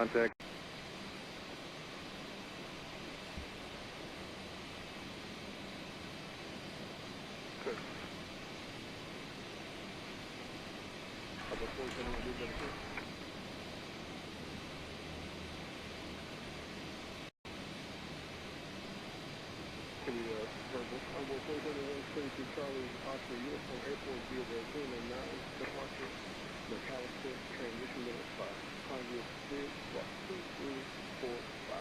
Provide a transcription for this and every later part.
Contact. Good. Can we verbal? I'm going to 122 Charlie, Oscar Uniform Airport, via the 009 departure, McAllister, transition minute 5. Congress bid, block 2345.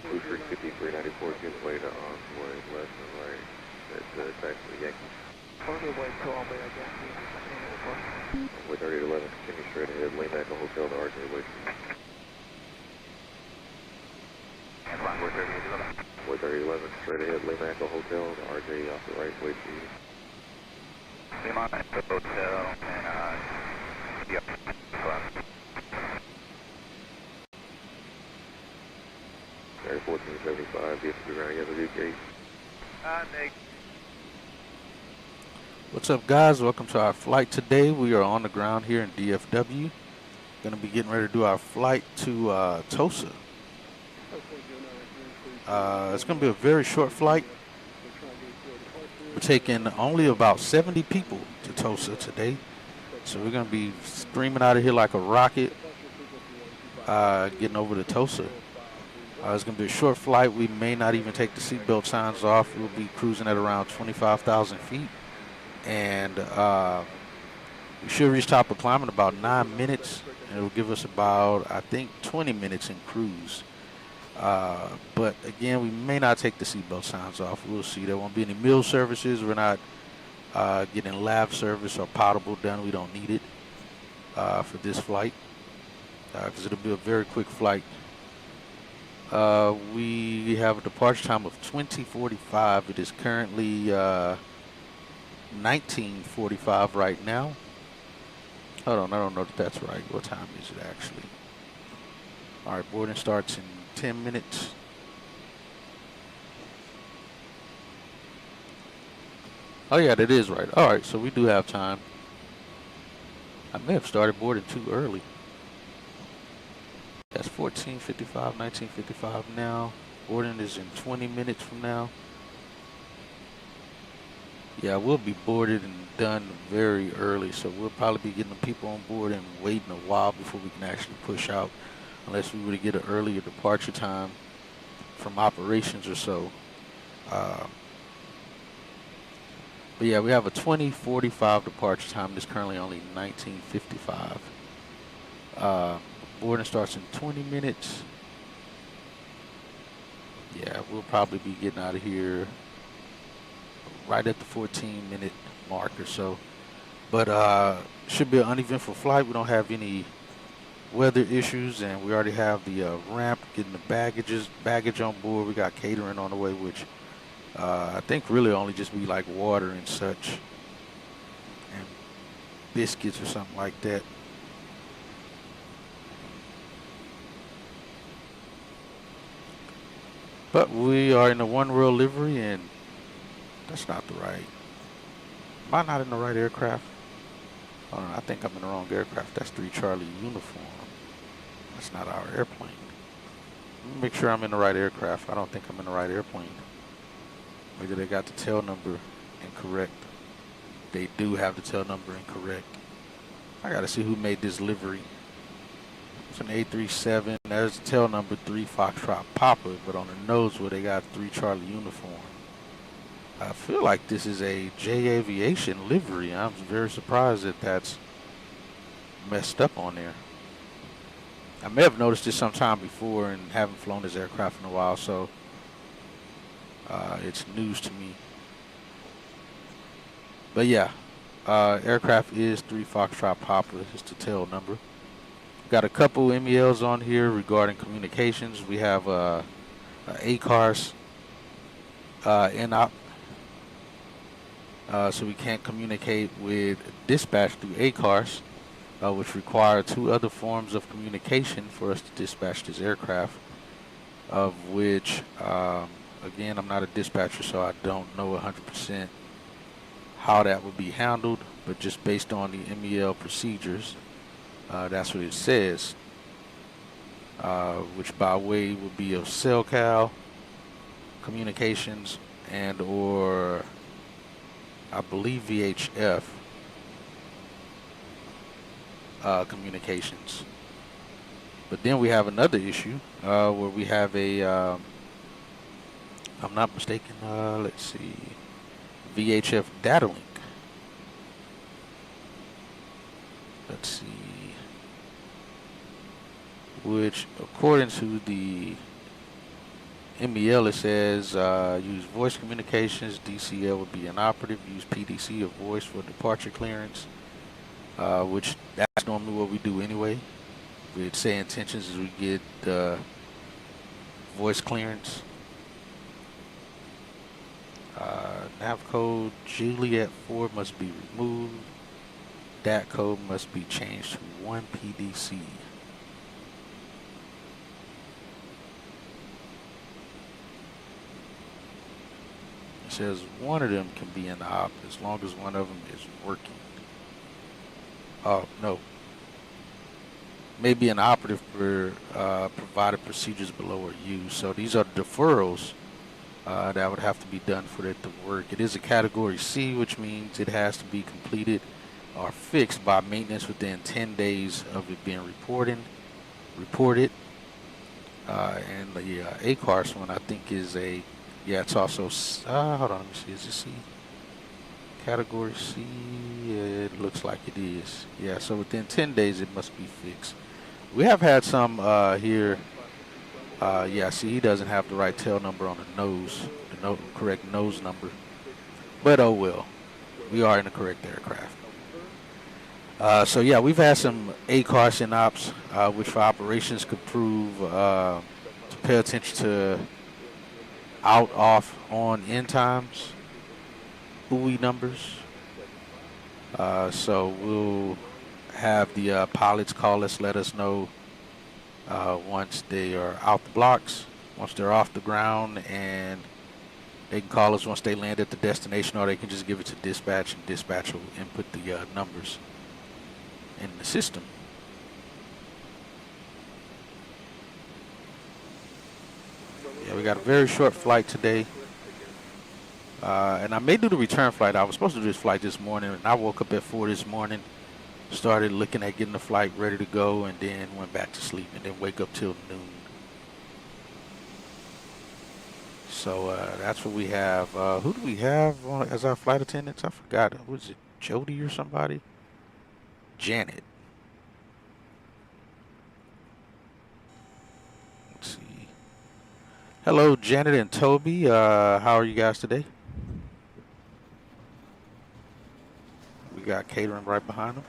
Blue 39394, give way to envoy left and right. That's actually Yankee. On your way to all way again. With 30 to 11, continue straight ahead, lean back to hotel to RJ wait. And runway 30 to 11. With 30 to 11, straight ahead, lean back to hotel to RJ off the right, wait for you. Lean on to hotel and yep. Air 1475, get to the ground, you have a good gate. Nick. What's up, guys? Welcome to our flight today. We are on the ground here in DFW. Going to be getting ready to do our flight to TULSA. It's going to be a very short flight. We're taking only about 70 people to TULSA today. So we're going to be streaming out of here like a rocket, getting over to TULSA. It's going to be a short flight. We may not even take the seatbelt signs off. We'll be cruising at around 25,000 feet. And we should reach top of climb in about 9 minutes. And it will give us about, I think, 20 minutes in cruise. But again, we may not take the seatbelt signs off. We'll see. There won't be any meal services. We're not getting lab service or potable done. We don't need it for this flight because it'll be a very quick flight. We have a departure time of 20:45. It is currently 19:45 right now. Hold on, I don't know if that's right. What time is it actually? All right, boarding starts in 10 minutes. Oh yeah, that is right. All right, so we do have time. I may have started boarding too early. That's 14:55, 19:55 now. Boarding is in 20 minutes from now. Yeah, we'll be boarded and done very early, so we'll probably be getting the people on board and waiting a while before we can actually push out, unless we were to get an earlier departure time from operations or so. But yeah, we have a 20:45 departure time. It's currently only 19:55. Boarding starts in 20 minutes. Yeah, we'll probably be getting out of here right at the 14-minute mark or so. But should be an uneventful flight. We don't have any weather issues, and we already have the ramp, getting the baggage on board. We got catering on the way, which I think really only just be like water and such, and biscuits or something like that. But we are in the One World livery, and that's not the right. Am I not in the right aircraft? I think I'm in the wrong aircraft. That's 3 Charlie uniform. That's not our airplane. Let me make sure I'm in the right aircraft. I don't think I'm in the right airplane. Maybe they got the tail number incorrect. They do have the tail number incorrect. I gotta see who made this livery. It's an A37. There's the tail number 3 Foxtrot Papa, but on the nose where they got 3 Charlie uniform. I feel like this is a J Aviation livery. I'm very surprised that that's messed up on there. I may have noticed this sometime before and haven't flown this aircraft in a while, so it's news to me. But yeah, aircraft is 3 Foxtrot Papa. It's the tail number. Got a couple MELs on here regarding communications. We have ACARS NOP, so we can't communicate with dispatch through ACARS, which require 2 other forms of communication for us to dispatch this aircraft, of which, again, I'm not a dispatcher, so I don't know 100% how that would be handled, but just based on the MEL procedures, that's what it says, which by way would be of CellCal communications and or I believe VHF communications. But then we have another issue where we have a, I'm not mistaken, let's see, VHF data link. Let's see, which according to the MEL it says use voice communications, DCL would be inoperative, use PDC or voice for departure clearance, which that's normally what we do anyway. We'd say intentions as we get voice clearance. Nav code Juliet 4 must be removed. Dat code must be changed to 1 PDC. It says one of them can be in the op as long as one of them is working. Oh, no. Maybe an operative for provided procedures below are used. So these are deferrals that would have to be done for it to work. It is a category C, which means it has to be completed or fixed by maintenance within 10 days of it being reported. And the ACARS one I think is a, yeah, it's also, hold on, let me see, is it C? Category C, it looks like it is. Yeah, so within 10 days it must be fixed. We have had some here, yeah, see, he doesn't have the right tail number on the nose, the correct nose number. But oh well, we are in the correct aircraft. So yeah, we've had some ACARS and ops, which for operations could prove to pay attention to out, off, on, end times, buoy numbers. So we'll have the pilots call us, let us know once they are out the blocks, once they're off the ground, and they can call us once they land at the destination, or they can just give it to dispatch, and dispatch will input the numbers in the system. Yeah, we got a very short flight today. And I may do the return flight. I was supposed to do this flight this morning, and I woke up at 4 this morning, started looking at getting the flight ready to go, and then went back to sleep and didn't wake up till noon. So that's what we have. Who do we have as our flight attendants? I forgot. Was it Jody or somebody? Janet. Let's see. Hello, Janet and Toby. How are you guys today? We got catering right behind them.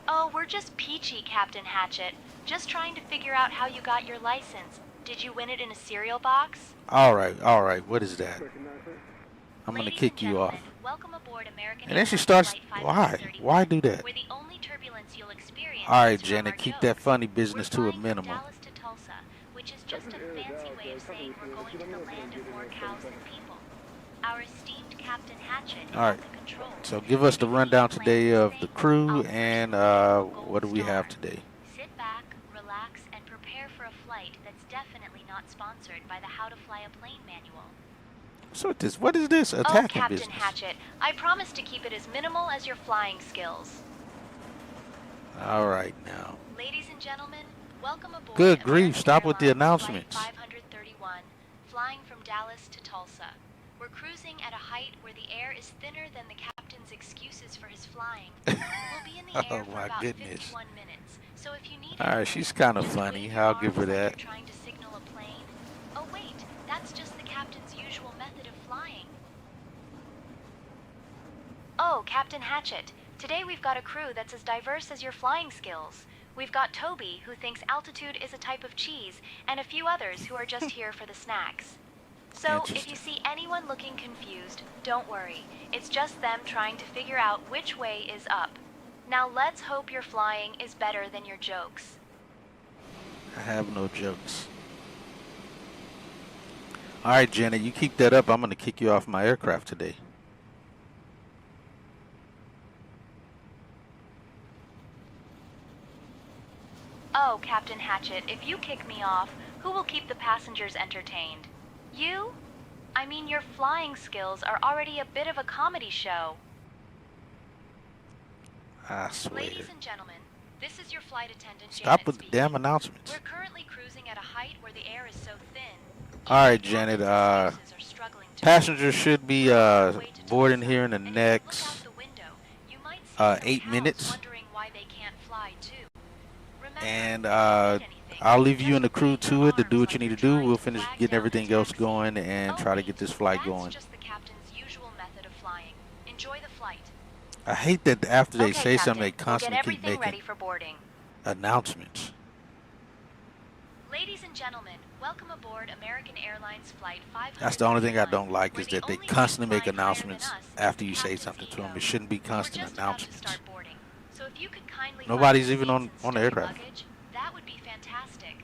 Oh, we're just peachy, Captain Hatchet. Just trying to figure out how you got your license. Did you win it in a cereal box? All right. What is that? I'm going to kick you off. Welcome aboard American And then she starts, why? Why do that? Where the only turbulence you'll experience All right, is from Janet, our keep nose. that funny business We're to a flying minimum. from Dallas to Tulsa, which is just a fancy way of saying we're going to the land of more cows than people. Our esteemed Captain Hatchet is All right. at the controls. So give us the rundown today of the crew and what do we have today? Sit back, relax, and prepare for a flight that's definitely not sponsored by the How to Fly a Plane manual. So what is this attacking Captain business? Hatchet, I promise to keep it as minimal as your flying skills. All right now. Ladies and gentlemen, welcome aboard. Good grief, American stop with the Airlines announcements. Flight 531, flying from Dallas to Tulsa. We're cruising at a height where the air is thinner than the captain's excuses for his flying. We'll be in the air Oh for my about goodness. 51 minutes, so if you need All right, she's kind of funny. I'll give her that. Trying to signal a plane. Oh wait, that's just the captain's usual method of flying. Oh, Captain Hatchet. Today we've got a crew that's as diverse as your flying skills. We've got Toby, who thinks altitude is a type of cheese, and a few others who are just here for the snacks. So, if you see anyone looking confused, don't worry. It's just them trying to figure out which way is up. Now let's hope your flying is better than your jokes. I have no jokes. All right, Janet, you keep that up. I'm going to kick you off my aircraft today. Oh, Captain Hatchet, if you kick me off, who will keep the passengers entertained? You? I mean, your flying skills are already a bit of a comedy show. I swear. Ladies and gentlemen, this is your flight attendant, Stop Janet with the speaking. damn announcements. We're currently cruising at a height where the air is so thin. All right, Janet. Passengers should be boarding here in the next 8 minutes. And I'll leave you and the crew to it to do what you need to do. We'll finish getting everything else going and try to get this flight going. Just the captain's usual method of flying. Enjoy the flight. I hate that after they say Captain, something, they constantly we'll keep get everything making ready for boarding. announcements. Ladies and gentlemen, welcome aboard American Airlines Flight 531. That's the only thing I don't like is that they constantly make announcements after you say something to them. It shouldn't be constant announcements. So if you could kindly Nobody's even on the aircraft. Luggage, that would be fantastic.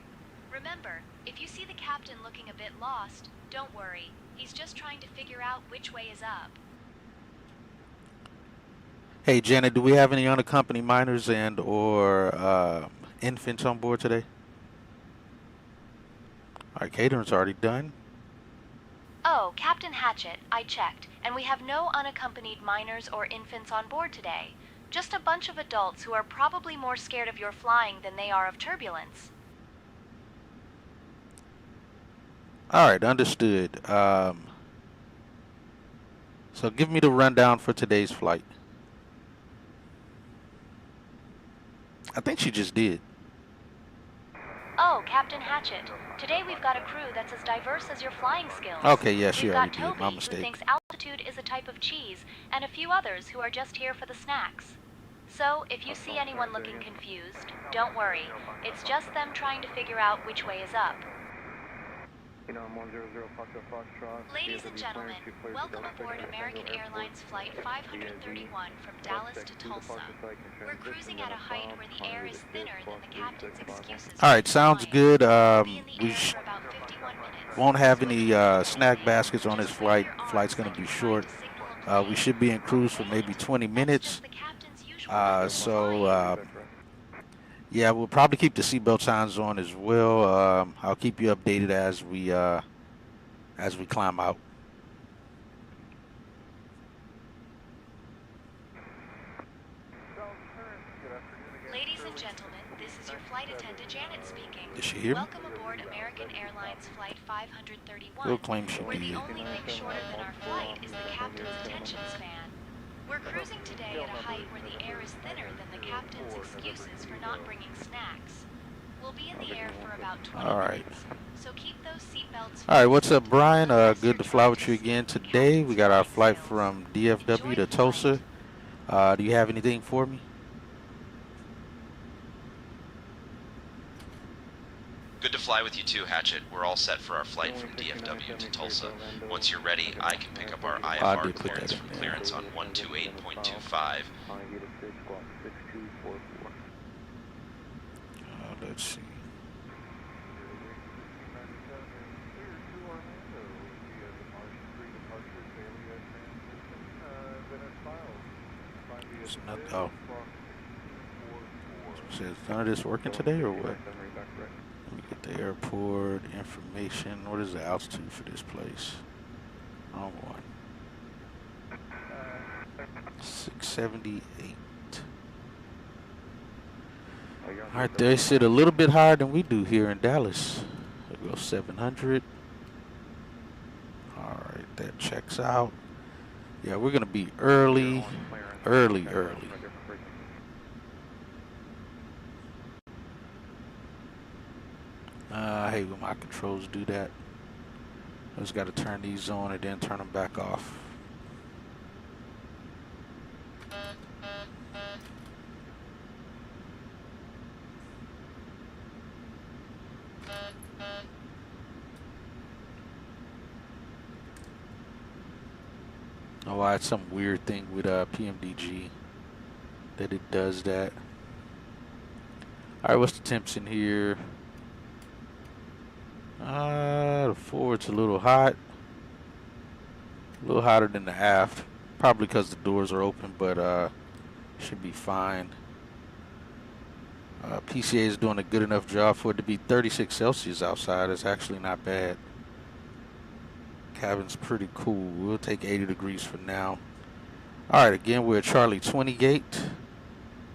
Remember, if you see the captain looking a bit lost, don't worry. He's just trying to figure out which way is up. Hey, Janet, do we have any unaccompanied minors and or infants on board today? Our catering's already done. Oh, Captain Hatchet, I checked, and we have no unaccompanied minors or infants on board today. Just a bunch of adults who are probably more scared of your flying than they are of turbulence. All right, understood. So give me the rundown for today's flight. I think she just did. Oh, Captain Hatchet. Today we've got a crew that's as diverse as your flying skills. Okay, yeah, she We've already got did. Toby, My who mistake. thinks altitude is a type of cheese, and a few others who are just here for the snacks. So, if you see anyone looking confused, don't worry. It's just them trying to figure out which way is up. Ladies and gentlemen, welcome aboard American Airlines Flight 531 from Dallas to Tulsa. We're cruising at a height where the air is thinner than the captain's excuses. All right, sounds good. We'll be in the We air for about 51 minutes. won't have any snack baskets on this flight. Flight's going to be short. We should be in cruise for maybe 20 minutes. Yeah, we'll probably keep the seatbelt signs on as well. I'll keep you updated as we climb out. Ladies and gentlemen, this is your flight attendant Janet speaking. Is she here? Welcome aboard American Airlines Flight 531. We'll claim she where the did. only thing shorter than our flight is the captain's attention span. We're cruising today at a height where the air is thinner than the captain's excuses for not bringing snacks. We'll be in the air for about 20 minutes. So keep those seatbelts. All right, what's up, Brian? Good to fly with you again today. We got our flight from DFW to Tulsa. Do you have anything for me? Good to fly with you too, Hatchet. We're all set for our flight from DFW to Tulsa. Once you're ready, I can pick up our IFR clearance from clearance on 128.25. Let's see. It's not, oh. So is none of this working today or what? Let me get the airport information. What is the altitude for this place? Wrong one. 678. All right, they sit a little bit higher than we do here in Dallas. There goes 700. All right. That checks out. Yeah, we're gonna be early. I hate when my controls do that. I just got to turn these on and then turn them back off. Oh, I had some weird thing with PMDG that it does that. All right, what's the temps in here? The forward's a little hot. A little hotter than the aft. Probably because the doors are open, but should be fine. PCA is doing a good enough job for it to be 36 Celsius outside. It's actually not bad. Cabin's pretty cool. We'll take 80 degrees for now. All right, again, we're at Charlie 20 gate.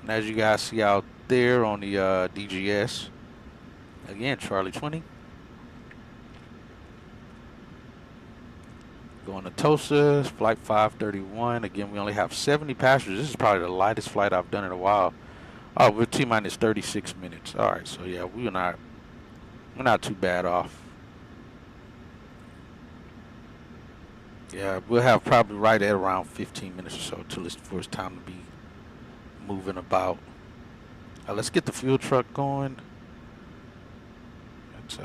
And as you guys see out there on the DGS, again, Charlie 20. Going to TULSA, flight 531. Again, we only have 70 passengers. This is probably the lightest flight I've done in a while. Oh, we're T-minus 36 minutes. All right, so yeah, we're not too bad off. Yeah, we'll have probably right at around 15 minutes or so till it's for it's time to be moving about. Let's get the fuel truck going. It's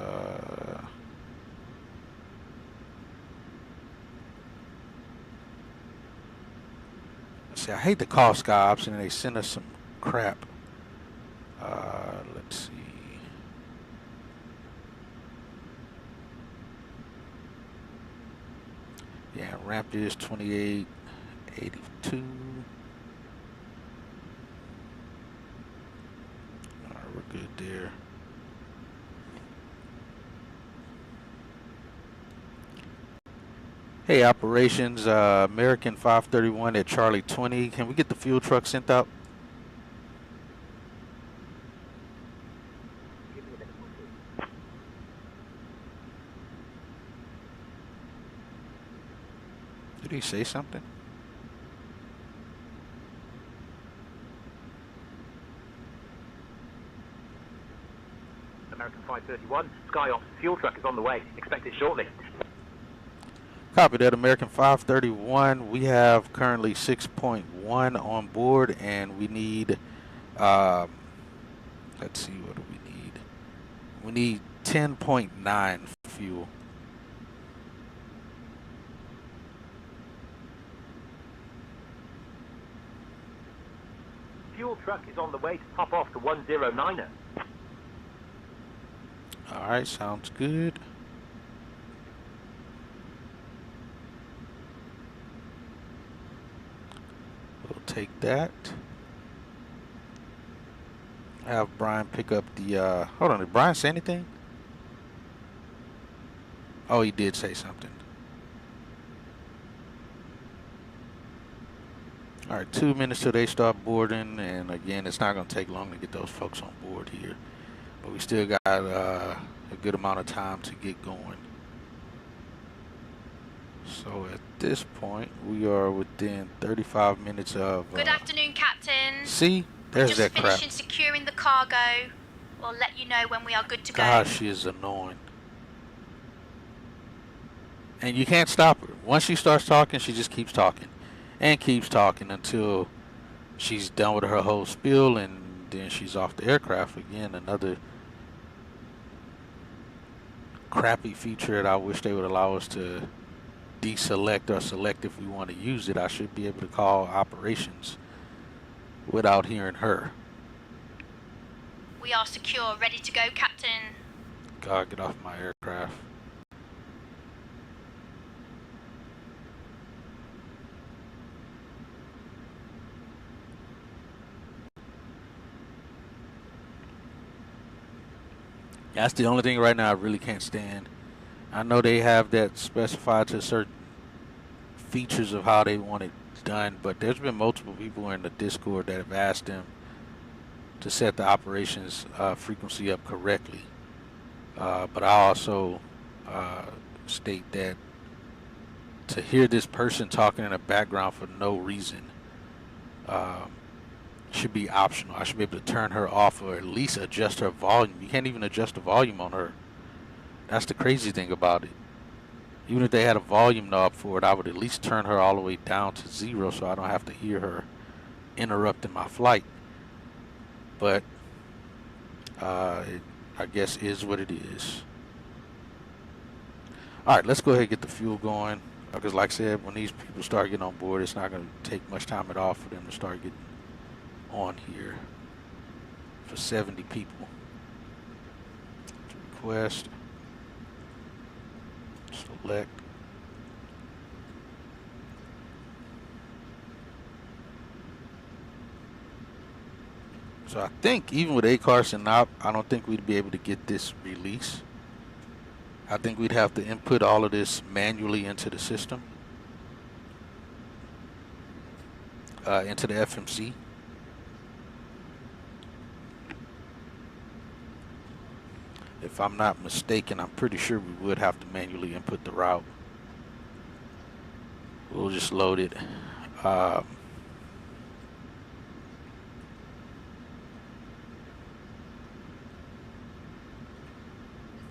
see, I hate the call sky option, and they send us some crap. Let's see. Yeah, ramp is 2882. All right, we're good there. Hey, operations, American 531 at Charlie 20. Can we get the fuel truck sent out? Did he say something? American 531, Skyops, fuel truck is on the way. Expect it shortly. Copy that, American 531. We have currently 6.1 on board, and we need, let's see, what do we need? We need 10.9 fuel. Fuel truck is on the way to pop off the 109er. All right, sounds good. We'll take that. Have Brian pick up the, hold on, did Brian say anything? Oh, he did say something. All right, 2 minutes till they start boarding, and again, it's not going to take long to get those folks on board here. But we still got a good amount of time to get going. So at this point, we are within 35 minutes of... Good afternoon, Captain. See? There's that crap. Just finishing securing the cargo. We'll let you know when we are good to go. Gosh, she is annoying. And you can't stop her. Once she starts talking, she just keeps talking. And keeps talking until she's done with her whole spiel, and then she's off the aircraft again. Another crappy feature that I wish they would allow us to deselect or select if we want to use it. I should be able to call operations without hearing her. We are secure, ready to go, Captain. God, get off my aircraft. That's the only thing right now I really can't stand. I know they have that specified to certain features of how they want it done, but there's been multiple people in the Discord that have asked them to set the operations frequency up correctly. But I also state that to hear this person talking in the background for no reason should be optional. I should be able to turn her off or at least adjust her volume. You can't even adjust the volume on her. That's the crazy thing about it. Even if they had a volume knob for it, I would at least turn her all the way down to 0 so I don't have to hear her interrupting my flight. But it, I guess, is what it is. All right, let's go ahead and get the fuel going. Because like I said, when these people start getting on board, it's not going to take much time at all for them to start getting on here. For 70 people. Request. Select. So I think even with A Carson out, I don't think we'd be able to get this release. I think we'd have to input all of this manually into the system, into the FMC. If I'm not mistaken, I'm pretty sure we would have to manually input the route. We'll just load it.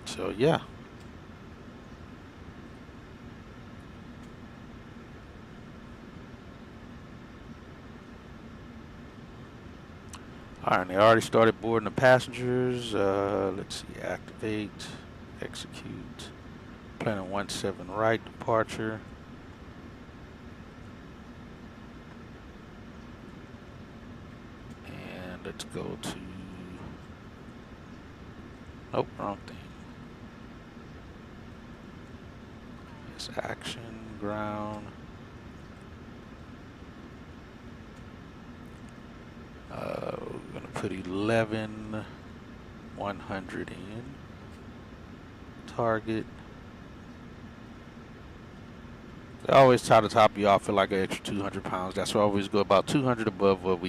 So yeah. All right, they already started boarding the passengers. Let's see, activate, execute, planning 17 right departure. And let's go to, nope, wrong thing. It's action, ground. We're going to put 11,100 in. Target. They always try to top you off for like an extra 200 pounds. That's why I always go about 200 above what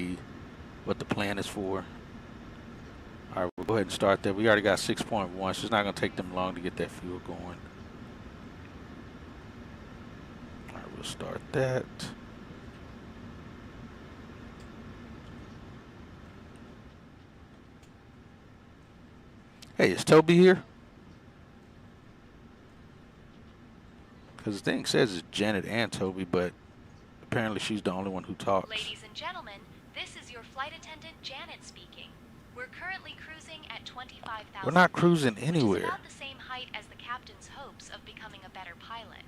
the plan is for. All right, we'll go ahead and start there. We already got 6.1, so it's not going to take them long to get that fuel going. All right, we'll start that. Hey, is Toby here? Because the thing says it's Janet and Toby, but apparently she's the only one who talks. Ladies and gentlemen, this is your flight attendant Janet speaking. We're currently cruising at 25,000. We're not cruising anywhere. Which is about the same height as the captain's hopes of becoming a better pilot.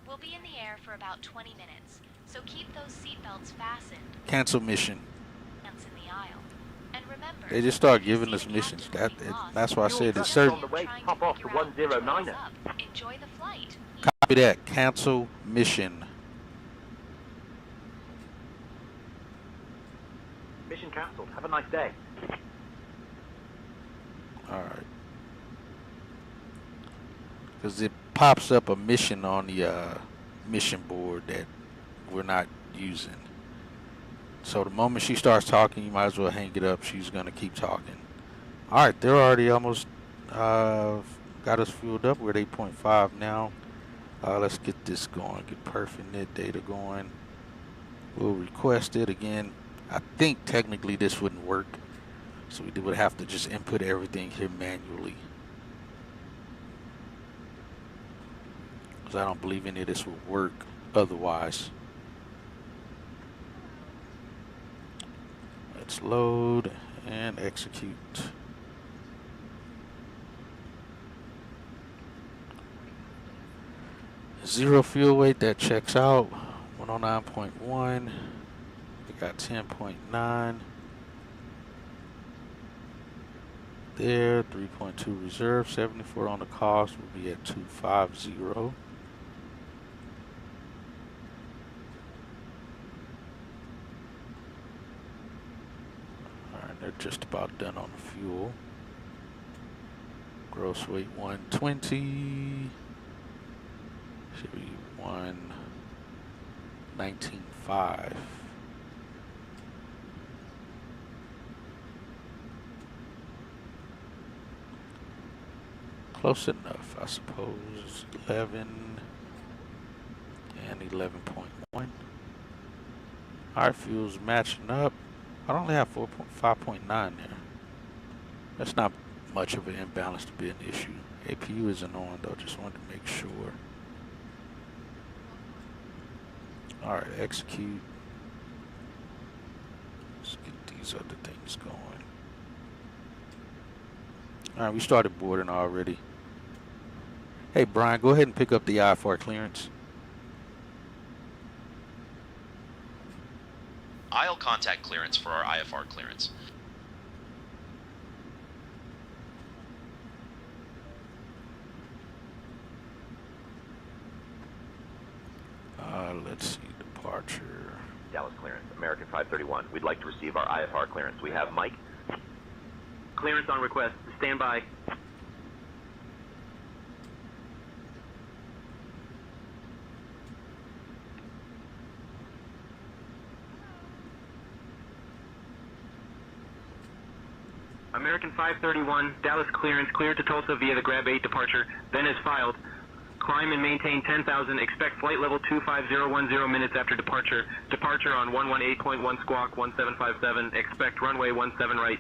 We'll be in the air for about 20 minutes, so keep those seatbelts fastened. Cancel mission. In the aisle. And remember, they just start giving us missions. That's why I said it's certain. On the way, pop off the 109er. Enjoy the flight. Copy that. Cancel mission. Mission cancelled. Have a nice day. All right. Because it pops up a mission on the mission board that we're not using. So the moment she starts talking, you might as well hang it up. She's going to keep talking. All right, they're already almost got us fueled up. We're at 8.5 now. Let's get this going. Get perfect net data going. We'll request it again. I think technically this wouldn't work. So we would have to just input everything here manually. Because I don't believe any of this will work otherwise. Let's load and execute. Zero fuel weight, that checks out. 109.1. We got 10.9. There, 3.2 reserve, 74 on the cost. Will be at 250. They're just about done on the fuel. Gross weight 120. Should be 119.5. Close enough, I suppose. 11. and 11.1. Our fuel's matching up. I only have 5.9 there. That's not much of an imbalance to be an issue. APU isn't on though, just wanted to make sure. Alright, execute. Let's get these other things going. Alright, we started boarding already. Hey Brian, go ahead and pick up the IFR clearance. I'll contact clearance for our IFR clearance. Let's see, departure. Dallas clearance, American 531. We'd like to receive our IFR clearance. We have Mike. Clearance on request. Stand by. American 531, Dallas clearance, cleared to Tulsa via the Grab 8 departure, then is filed. Climb and maintain 10,000, expect flight level 25010 minutes after departure. Departure on 118.1 squawk 1757, expect runway 17 right.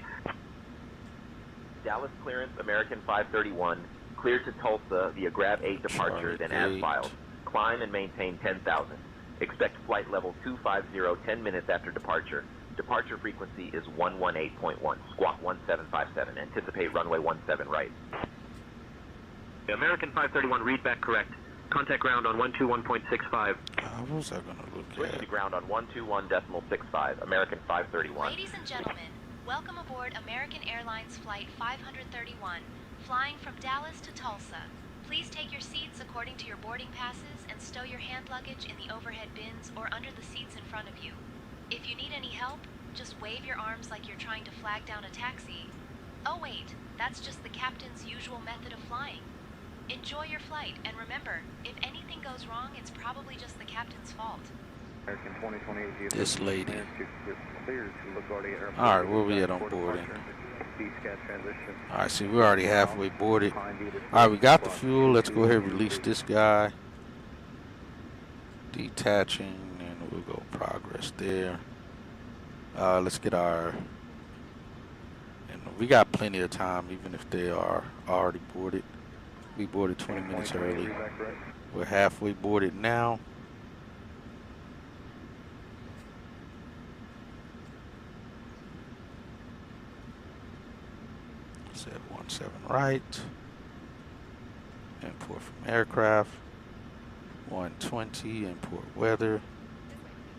Dallas clearance, American 531. Cleared to Tulsa via Grab 8 departure, then as filed. Climb and maintain 10,000. Expect flight level 250 10 minutes after departure. Departure frequency is 118.1, squawk 1757. Anticipate runway 17 right. American 531, read back correct. Contact ground on 121.65. What was I going to look Switch at? to ground on 121.65, American 531. Ladies and gentlemen, welcome aboard American Airlines Flight 531, flying from Dallas to Tulsa. Please take your seats according to your boarding passes and stow your hand luggage in the overhead bins or under the seats in front of you. If you need any help, just wave your arms like you're trying to flag down a taxi. Oh wait, that's just the captain's usual method of flying. Enjoy your flight, and remember, if anything goes wrong, it's probably just the captain's fault. This lady. Alright, where we at on boarding? Alright, see, we're already halfway boarded. Alright, we got the fuel. Let's go ahead and release this guy. Detaching, and we'll go progress there. Let's get our... And we got plenty of time, even if they are already boarded. We boarded 20 minutes early. We're halfway boarded now. Set 17 right. Import from aircraft. 120, import weather.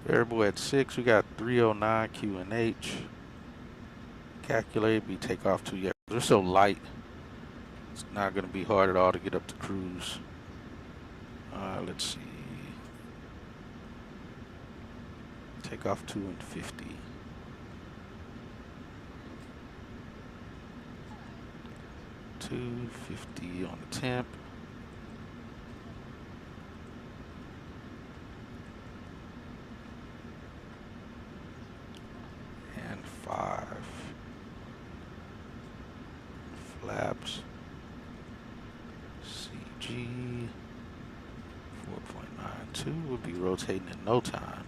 Variable at 6, we got 309 QNH. Calculate, we take off 2 yet. They're so light. It's not going to be hard at all to get up to cruise. Let's see. Take off 2 and 50. $250 on the temp. And 5 flaps. CG 4.92 will be rotating in no time.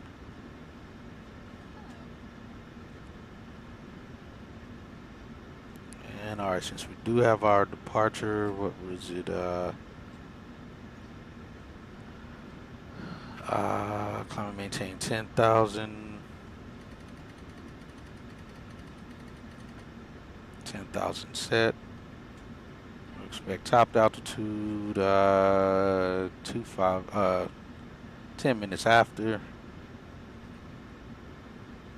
And alright, since we do have our departure, what was it? Climb and maintain 10,000. 10,000 set. We expect topped altitude 10 minutes after.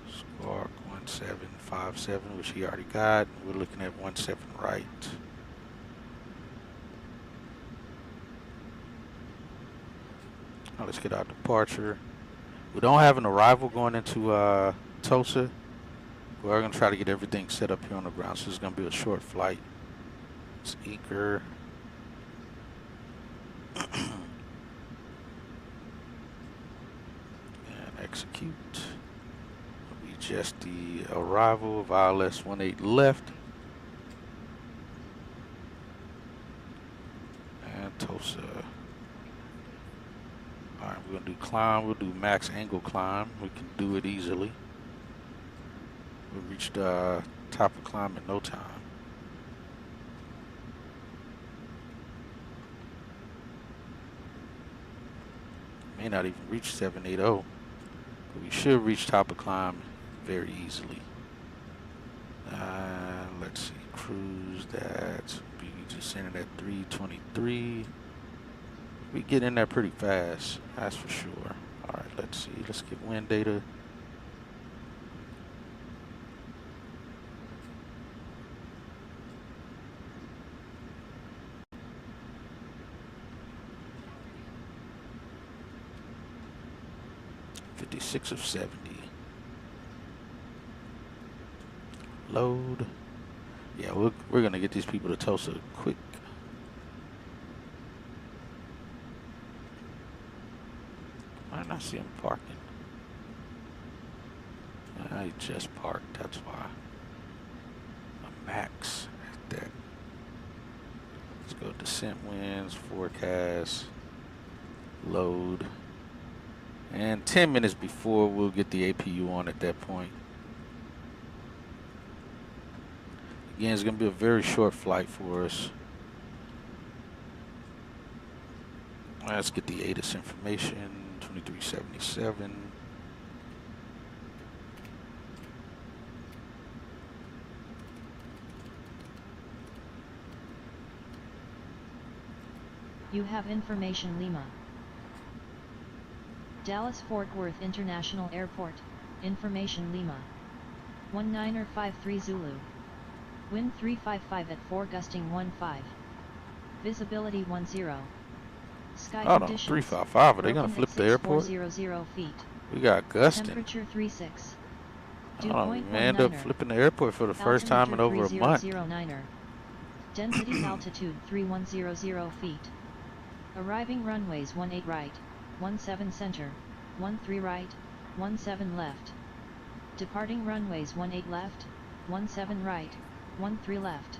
Squawk 1757, which he already got. We're looking at 17 right. Now let's get our departure. We don't have an arrival going into Tulsa. We're going to try to get everything set up here on the ground, so it's going to be a short flight. It's anchor. And execute. It'll be just the arrival of ILS 18 left. And Tulsa. Alright, We're going to do climb. We'll do max angle climb. We can do it easily. We'll reach the top of climb in no time. May not even reach 780, but we should reach top of climb very easily. Let's see, cruise that. Be descending at 323. We get in there pretty fast, that's for sure. All right, let's see. Let's get wind data. .56 of 70. Load. Yeah, we're gonna get these people to Tulsa quick. I not see him parking. I just parked. That's why. A max at that. Let's go descent winds, forecast, load. And 10 minutes before, we'll get the APU on at that point. Again, it's going to be a very short flight for us. Let's get the ATIS information, 2377. You have information, Lima. Dallas-Fort Worth International Airport, information Lima. 1953 Zulu. Wind 355 at 4 gusting 15. Visibility 10. Sky Oh no, conditions. 355. Are they gonna flip the airport? 400 feet. We got gusting. Temperature 36. Dew point we may end up flipping the airport for the first time in over a month. Density altitude 3100 feet. Arriving runways 18 right, 17 center, 13 right, 17 left. Departing runways 18 left, 17 right, 13 left.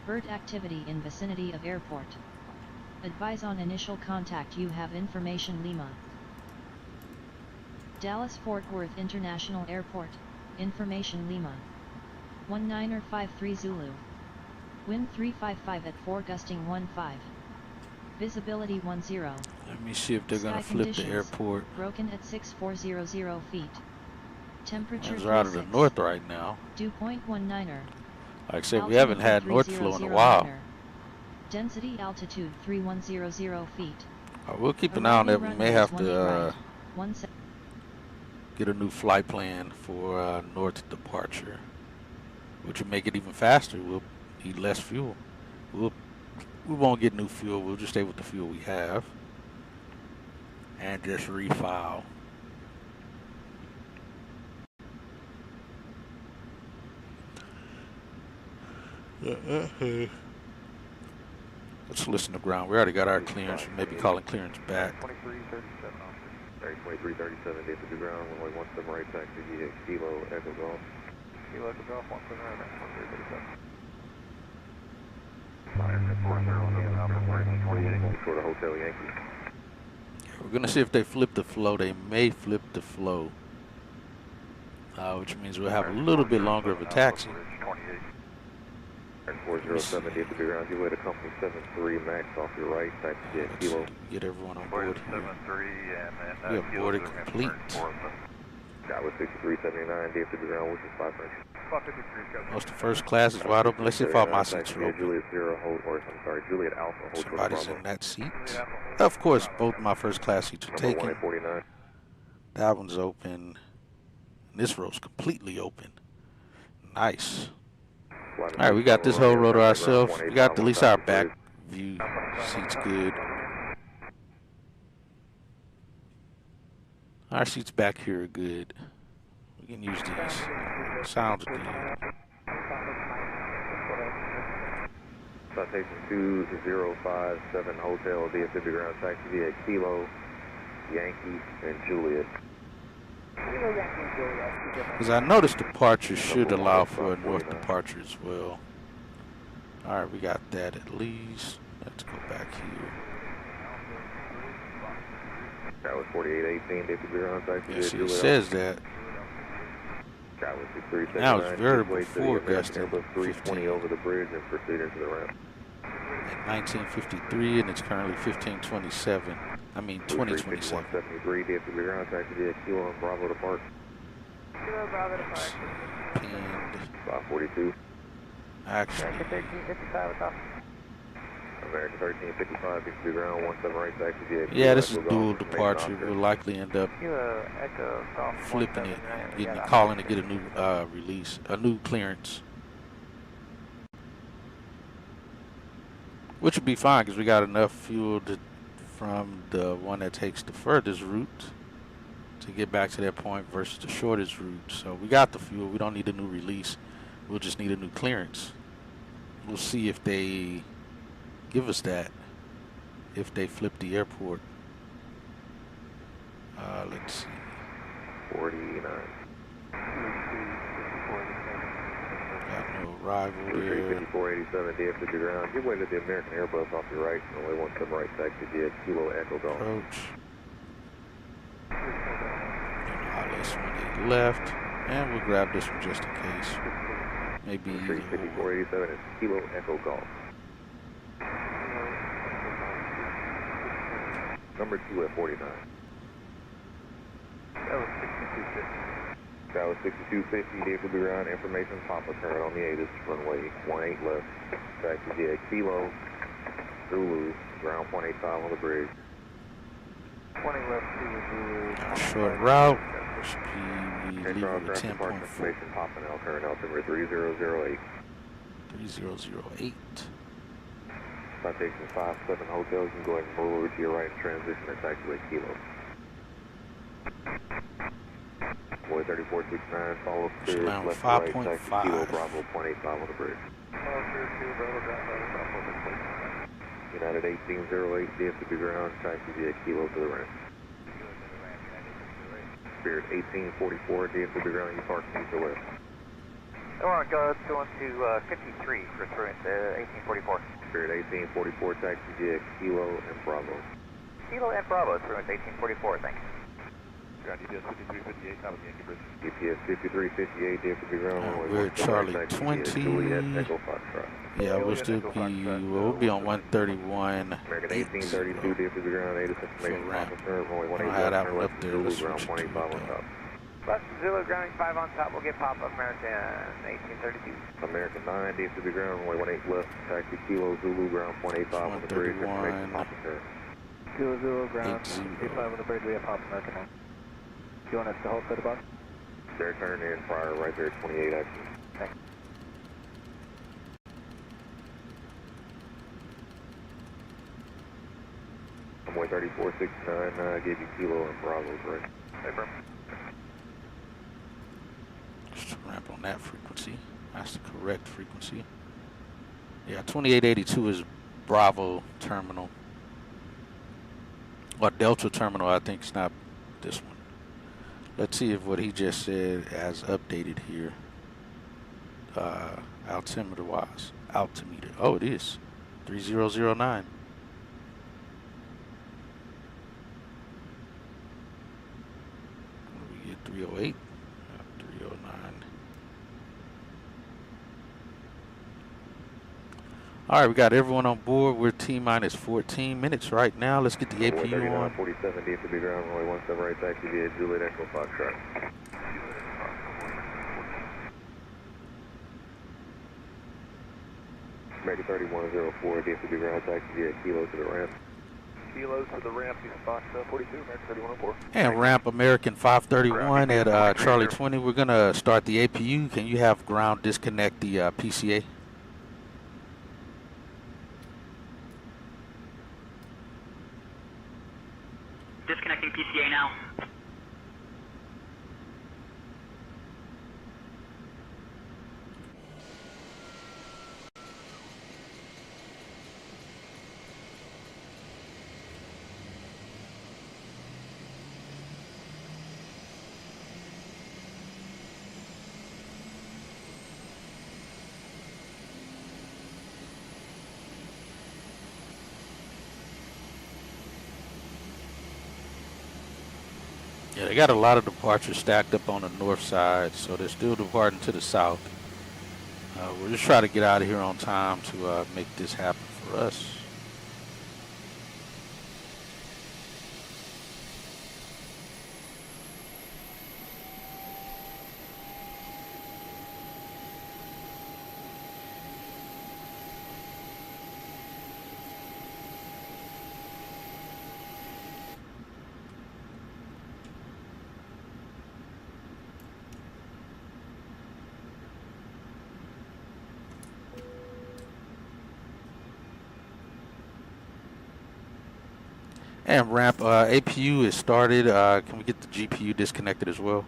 Bird activity in vicinity of airport. Advise on initial contact. You have information, Lima. Dallas-Fort Worth International Airport, information Lima. 1953 Zulu. Wind 355 at 4 gusting 15. Visibility 10. Let me see if they're going to flip the airport. Broken at 6400 feet. Temperature we're out of the north right now. Dew point 19. Like I said, we haven't had north flow in a while. Density altitude 3100 feet. We'll keep an eye on that. We may have to get a new flight plan for north departure, which will make it even faster. We'll need less fuel. We won't get new fuel. We'll just stay with the fuel we have and just refile. Let's listen to ground. We already got our clearance. We may be calling clearance back. 2337, get to the ground, runway 17 right, taxi, Kilo, Echo Golf. Kilo, Echo Golf, 17 right, 1337. For the Hotel Yankee. We're going to see if they flip the flow. They may flip the flow, which means we'll have a little bit longer of a taxi. 407, get to the ground, you way to company 73 max off your right, taxi, Kilo. Get everyone on board here. We have boarded complete. Got with 6379, get to the ground, which is 5 French. Most of the first class is wide open. Let's see if all my seats are open. Juliet Zero, hold, or I'm sorry, Juliet Alpha, hold. Somebody's in that seat. Of course, both my first class seats are taken. That one's open. And this row's completely open. Nice. All right, we got this whole row to ourselves. We got at least our back view seats good. Our seats back here are good. We can use these. Sounds good. Citation 2057 Hotel, DFW ground taxi via Kilo, Yankee, and Juliet. Because I noticed departure should allow for a north departure as well. Alright, we got that at least. Let's go back here. That was 4818, David Bureau, taxi Yes, via it Juliet. says that. That was 6379. Now it's variable Wait to the for American gusting Airbus 320 15 over the bridge and proceed into the ramp. at 1953, and it's currently 1527. I mean 2027. 173, David Bureau, taxi via Kilo and Bravo to Park. Kilo Bravo to Park. Pinned. 542. Actually, American 1355 with off. American 1355, David Bureau, 178, taxi via Kilo. yeah, this is Echo dual Golf, departure. Oscar. We'll likely end up Kilo Echo Golf. flipping it, 179, getting got it, off. calling to get a new release, a new clearance, which would be fine because we got enough fuel from the one that takes the furthest route to get back to that point versus the shortest route. So we got the fuel. We don't need a new release. We'll just need a new clearance. We'll see if they give us that, if they flip the airport. Let's see. 49. Got no arrival there. 5487, DFW ground. Give way to the American Airbus off your right. Only 17 right, taxi via Kilo Echo Golf. Approach. ILS 18 left. And we'll grab this one just in case. Maybe 5487 is Kilo Echo Golf. Number 2 at 49. That was 6250. That was 6250, DFW ground. Information pop occurred on the 8th, runway 18 left. Taxi via Kilo, Zulu, ground 0.85 on the bridge. 20 left to Zulu. short route. Should be leaving Control with traffic park 10.4. information popping out, current altimeter 3008. 3008. Citation 57 Hotel, you can go ahead and roll over to your right and transition to taxiway Kilo. Boy 3469, follow clear Around left to right, taxi 5.5. Kilo, Bravo 0.85 on the bridge. United 1808, DFW ground, taxi via Kilo to the ramp. Spirit 1844, DFW ground, you park east or west. Going to 53 for through 1844. Spirit 1844, taxi via Kilo and Bravo. Kilo and Bravo through 1844, thanks. Ground GPS 5358, top of Yankee Bridge. GPS 5358, DFW ground, We're at Charlie 20. Juliet Echo Foxtrot. Yeah, we'll still be, we'll be on 131. American 1832, DFW ground, ATIS information ramp. officer, runway I 18 had that left, one turn up left, there. Zulu, Let's ground switch it to 0.85 on it top. Bus Zulu grounding 5 on top, we'll get pop of American 1832. American 9, DFW ground, runway 18 left, taxi Kilo, Zulu, ground 0.85 on the bridge, information 131. officer. Kilo Zulu ground 80. 85 on the bridge, we have pop American 9. Do you want us to hold for the bus? They're turning in prior right there, 28 exit. Thanks. Runway 3469, gave you Kilo and Bravo's right. Paper. Just ramp on that frequency. That's the correct frequency. Yeah, 2882 is Bravo terminal. Or Delta terminal, I think it's not this one. Let's see if what he just said as updated here. Altimeter wise. Altimeter. Oh, it is. 3009. We get 308. 309. All right, we got everyone on board. We're T-minus 14 minutes right now. Let's get the APU on. 47, DFW ground, runway 17 right, taxi via Juliet Echo Foxtrot. American 3104, DFW ground, taxi via Kilo to the ramp. Kilo to the ramp, Fox 42, American 3104. And ramp American 531 at Charlie 20. We're going to start the APU. Can you have ground disconnect the PCA? Disconnecting PCA now. Yeah, they got a lot of departures stacked up on the north side, so they're still departing to the south. We're just trying to get out of here on time to make this happen for us. And ramp, APU is started. Can we get the GPU disconnected as well?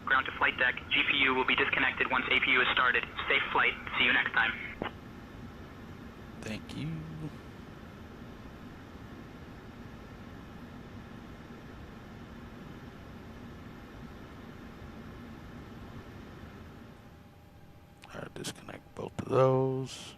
Ground to flight deck. GPU will be disconnected once APU is started. Safe flight. See you next time. Thank you. All right, disconnect both of those.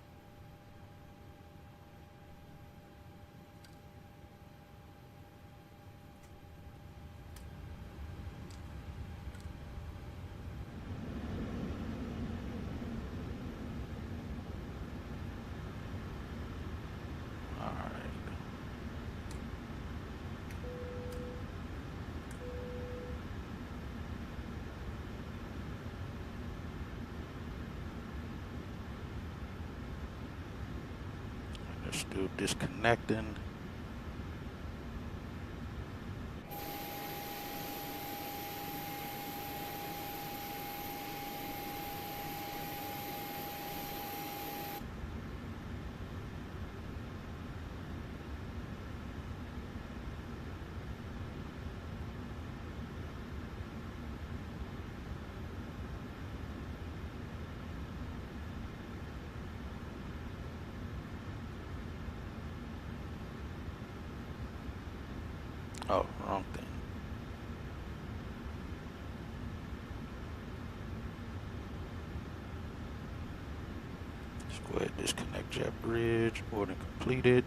Still disconnecting. Oh, wrong thing. Let's go ahead and disconnect jet bridge. Boarding completed.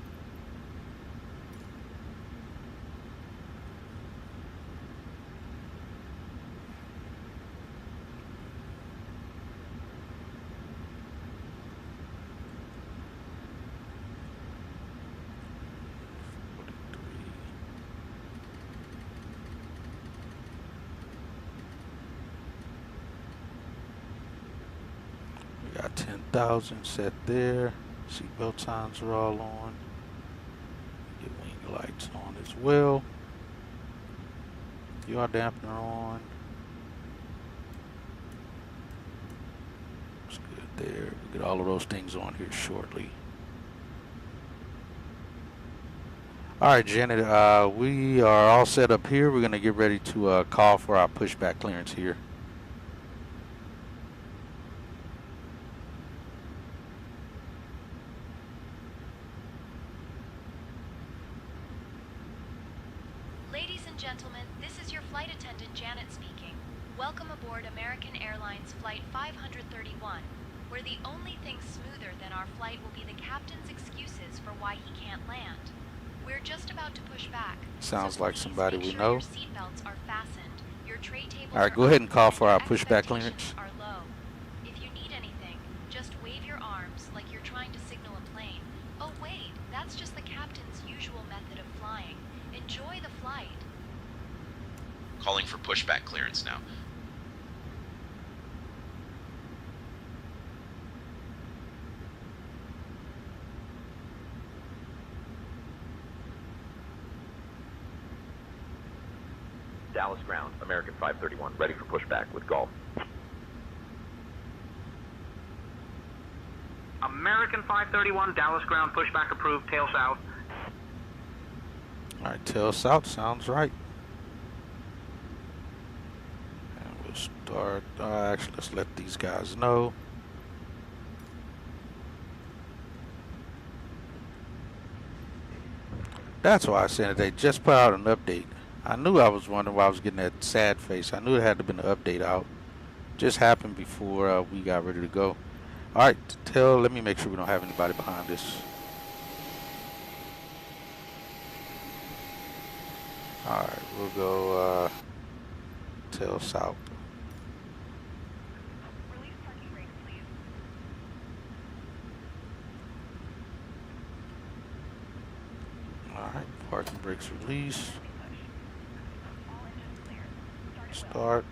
Got 10,000 set there. Seatbelt signs are all on. Get wing lights on as well. Yaw dampener on. That's good there. We'll get all of those things on here shortly. All right, Janet, we are all set up here. We're going to get ready to call for our pushback clearance here. Ladies and gentlemen, this is your flight attendant Janet speaking. Welcome aboard American Airlines Flight 531, where the only thing smoother than our flight will be the captain's excuses for why he can't land. We're just about to push back. Sounds so like somebody we know. Your seatbelts are fastened. Your tray tables All right, go ahead and call for our pushback clearance. are low. If you need anything, just wave your arms like you're trying to signal a plane. Oh wait, that's just the captain's usual method of flying. Enjoy the flight. Calling for pushback clearance now. Dallas ground, American 531, ready for pushback with Gulf. American 531, Dallas ground, pushback approved, tail south. All right, tail south sounds right. And we'll start, actually, let's let these guys know. That's why I said they just put out an update. I knew I was wondering why I was getting that sad face. I knew it had to have been an update out. Just happened before we got ready to go. All right, let me make sure we don't have anybody behind us. All right, we'll go tail south. Release parking brakes, please. All right, parking brakes release. All engines clear. Start at will. Start.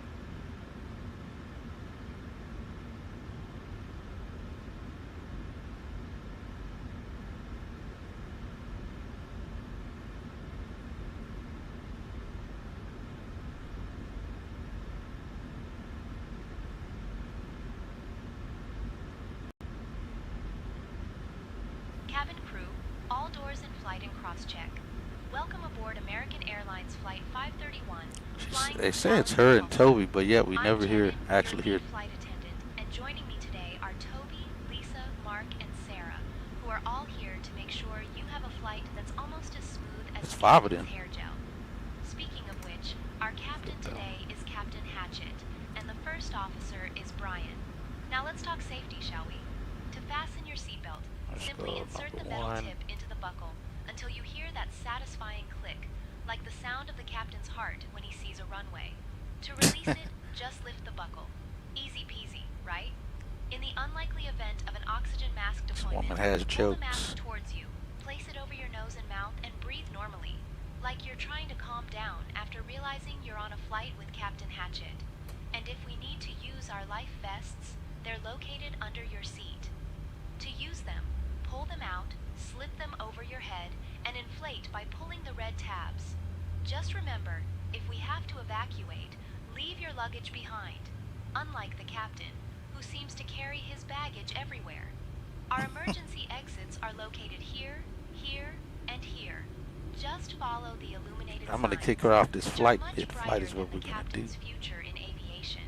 Cabin crew, all doors in flight and cross-check. Welcome aboard American Airlines Flight 531. They say it's her and Toby, but yet we never actually hear. Flight attendant, and joining me today are Toby, Lisa, Mark, and Sarah, who are all here to make sure you have a flight that's almost as smooth as It's 5 of them. hair gel. Speaking of which, our captain today is Captain Hatchet, and the first officer is Brian. Now let's talk safety, shall we? To fasten your seatbelt, simply insert the metal tip into the buckle until you hear that satisfying click, like the sound of the captain's heart when he sees a runway. To release it, just lift the buckle. Easy peasy, right? In the unlikely event of an oxygen mask deployment, woman has pull the jokes. mask towards you, place it over your nose and mouth, and breathe normally, like you're trying to calm down after realizing you're on a flight with Captain Hatchet. And if we need to use our life vests, they're located under your seat. To use them, pull them out, slip them over your head, and inflate by pulling the red tabs. Just remember, if we have to evacuate, leave your luggage behind, unlike the captain, who seems to carry his baggage everywhere. Our emergency exits are located here, here, and here. Just follow the illuminated I'm gonna signs, kick her off this which are flight. much This flight brighter is what than we're the gonna do. captain's future in aviation.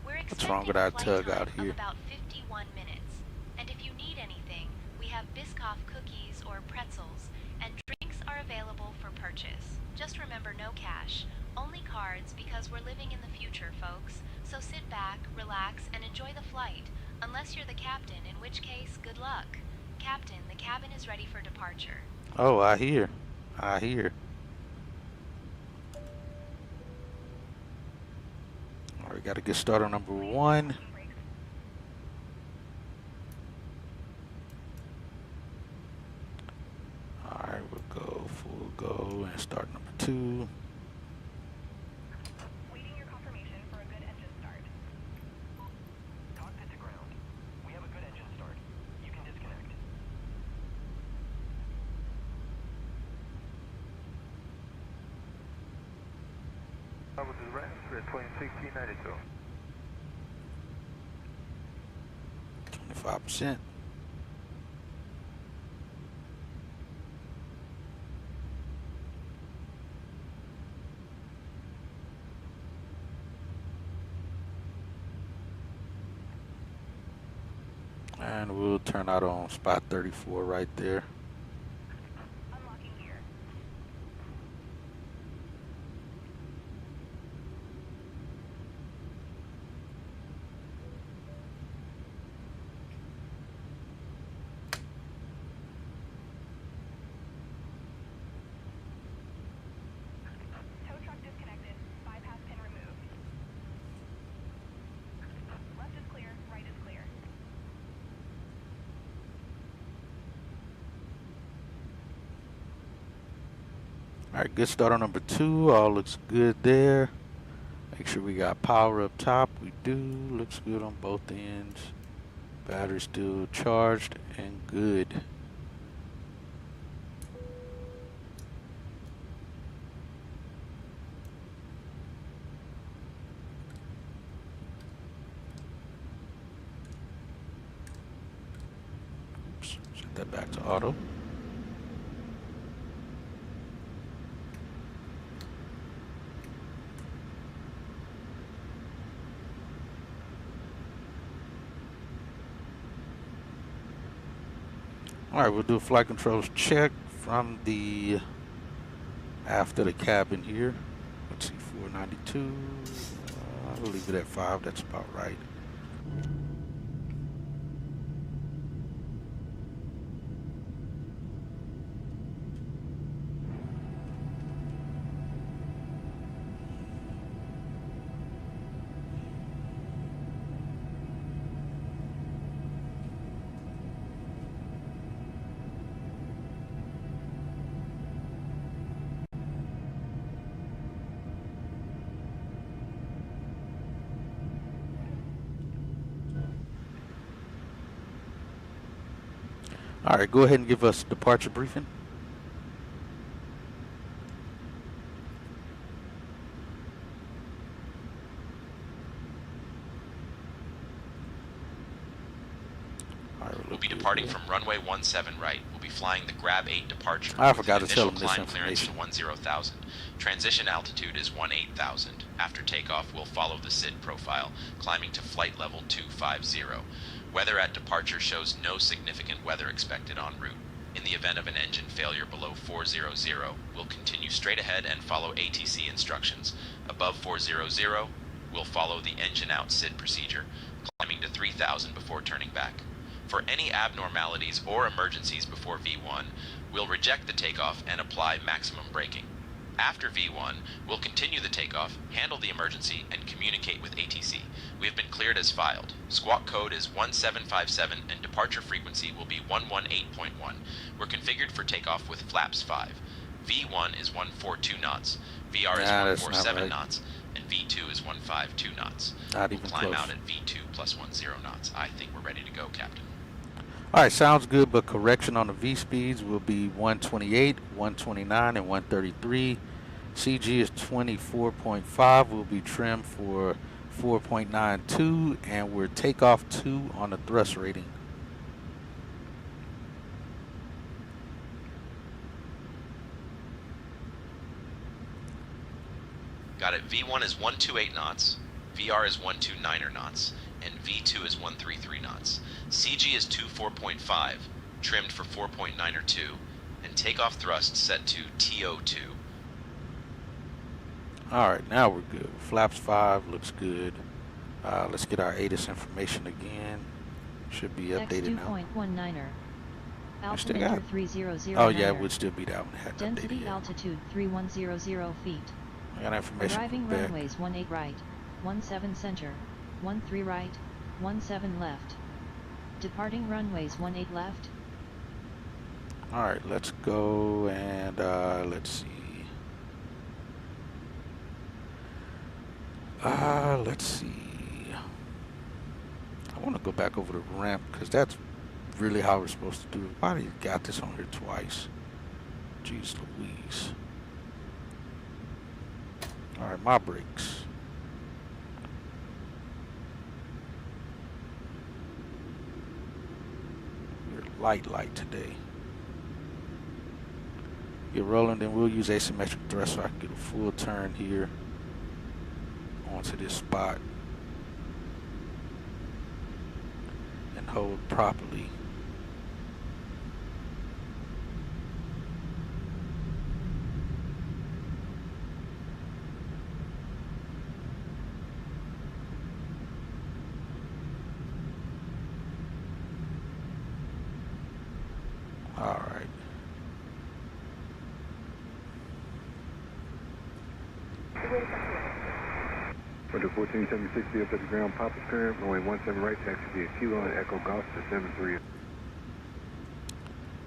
We're What's wrong with expecting a our flight tug time out of here? about 51 minutes, and if you need anything, we have Biscoff cookies or pretzels, and drinks are available for purchase. Just remember, no cash, only cards, because we're living in the future, folks. So sit back, relax, and enjoy the flight, unless you're the captain, in which case, good luck. Captain, the cabin is ready for departure. Oh, I hear. I hear. All right, got to get started on number 1. All right, we'll go full go and start number 2. Waiting your confirmation for a good engine start. Cockpit to ground. We have a good engine start. You can disconnect. This is Rams, we're 2016-92. 25%. And we'll turn out on spot 34 right there. Unlocking gear. Tow truck disconnected. Bypass pin removed. Left is clear, right is clear. All right, good start on number 2. All looks good there. Make sure we got power up top. We do. Looks good on both ends. Battery still charged and good. Oops, set that back to auto. All right, we'll do a flight controls check from the after the cabin here. Let's see, 492. We'll leave it at 5. That's about right. All right, go ahead and give us departure briefing. We'll be departing from runway 17 right. We'll be flying the Grab 8 departure. I forgot to tell them this climb clearance to 10,000. Transition altitude is 18,000. After takeoff, we'll follow the SID profile, climbing to flight level 250. Weather at departure shows no significant weather expected en route. In the event of an engine failure below 400, we'll continue straight ahead and follow ATC instructions. Above 400, we'll follow the engine out SID procedure, climbing to 3,000 before turning back. For any abnormalities or emergencies before V1, we'll reject the takeoff and apply maximum braking. After V1, we'll continue the takeoff, handle the emergency, and communicate with ATC. We have been cleared as filed. Squawk code is 1757 and departure frequency will be 118.1. We're configured for takeoff with flaps 5. V1 is 142 knots, VR is 147 knots, and V2 is 152 knots. Not we'll even climb close. out at V2 plus 10 knots. I think we're ready to go, Captain. All right, sounds good, but correction on the V speeds will be 128, 129, and 133. CG is 24.5. We'll be trimmed for 4.92, and we're takeoff 2 on the thrust rating. Got it. V1 is 128 knots, VR is 129 knots, and V2 is 133 knots. CG is 24.5, trimmed for 4.92, and takeoff thrust set to TO2. All right, now we're good. Flaps 5 looks good. Let's get our ATIS information again. Should be updated now. X2.19er. We still Altimeter got- 300. Oh yeah, it would still be that one. Hadn't Density updated yet. altitude 3100 feet. I got information. Arriving from Quebec. runways 18 right, 17 center, 13 right, 17 left. Departing runways 18 left. All right, let's go and let's see. Let's see. I want to go back over the ramp because that's really how we're supposed to do it. Why do you got this on here twice? Jeez Louise. All right, my brakes. We're light today. Get rolling, then we'll use asymmetric thrust so I can get a full turn here onto this spot and hold properly. All right. Roger 1476, be up at the ground, pop is current, runway 17 right, taxi via Kilo and Echo Golf to 73.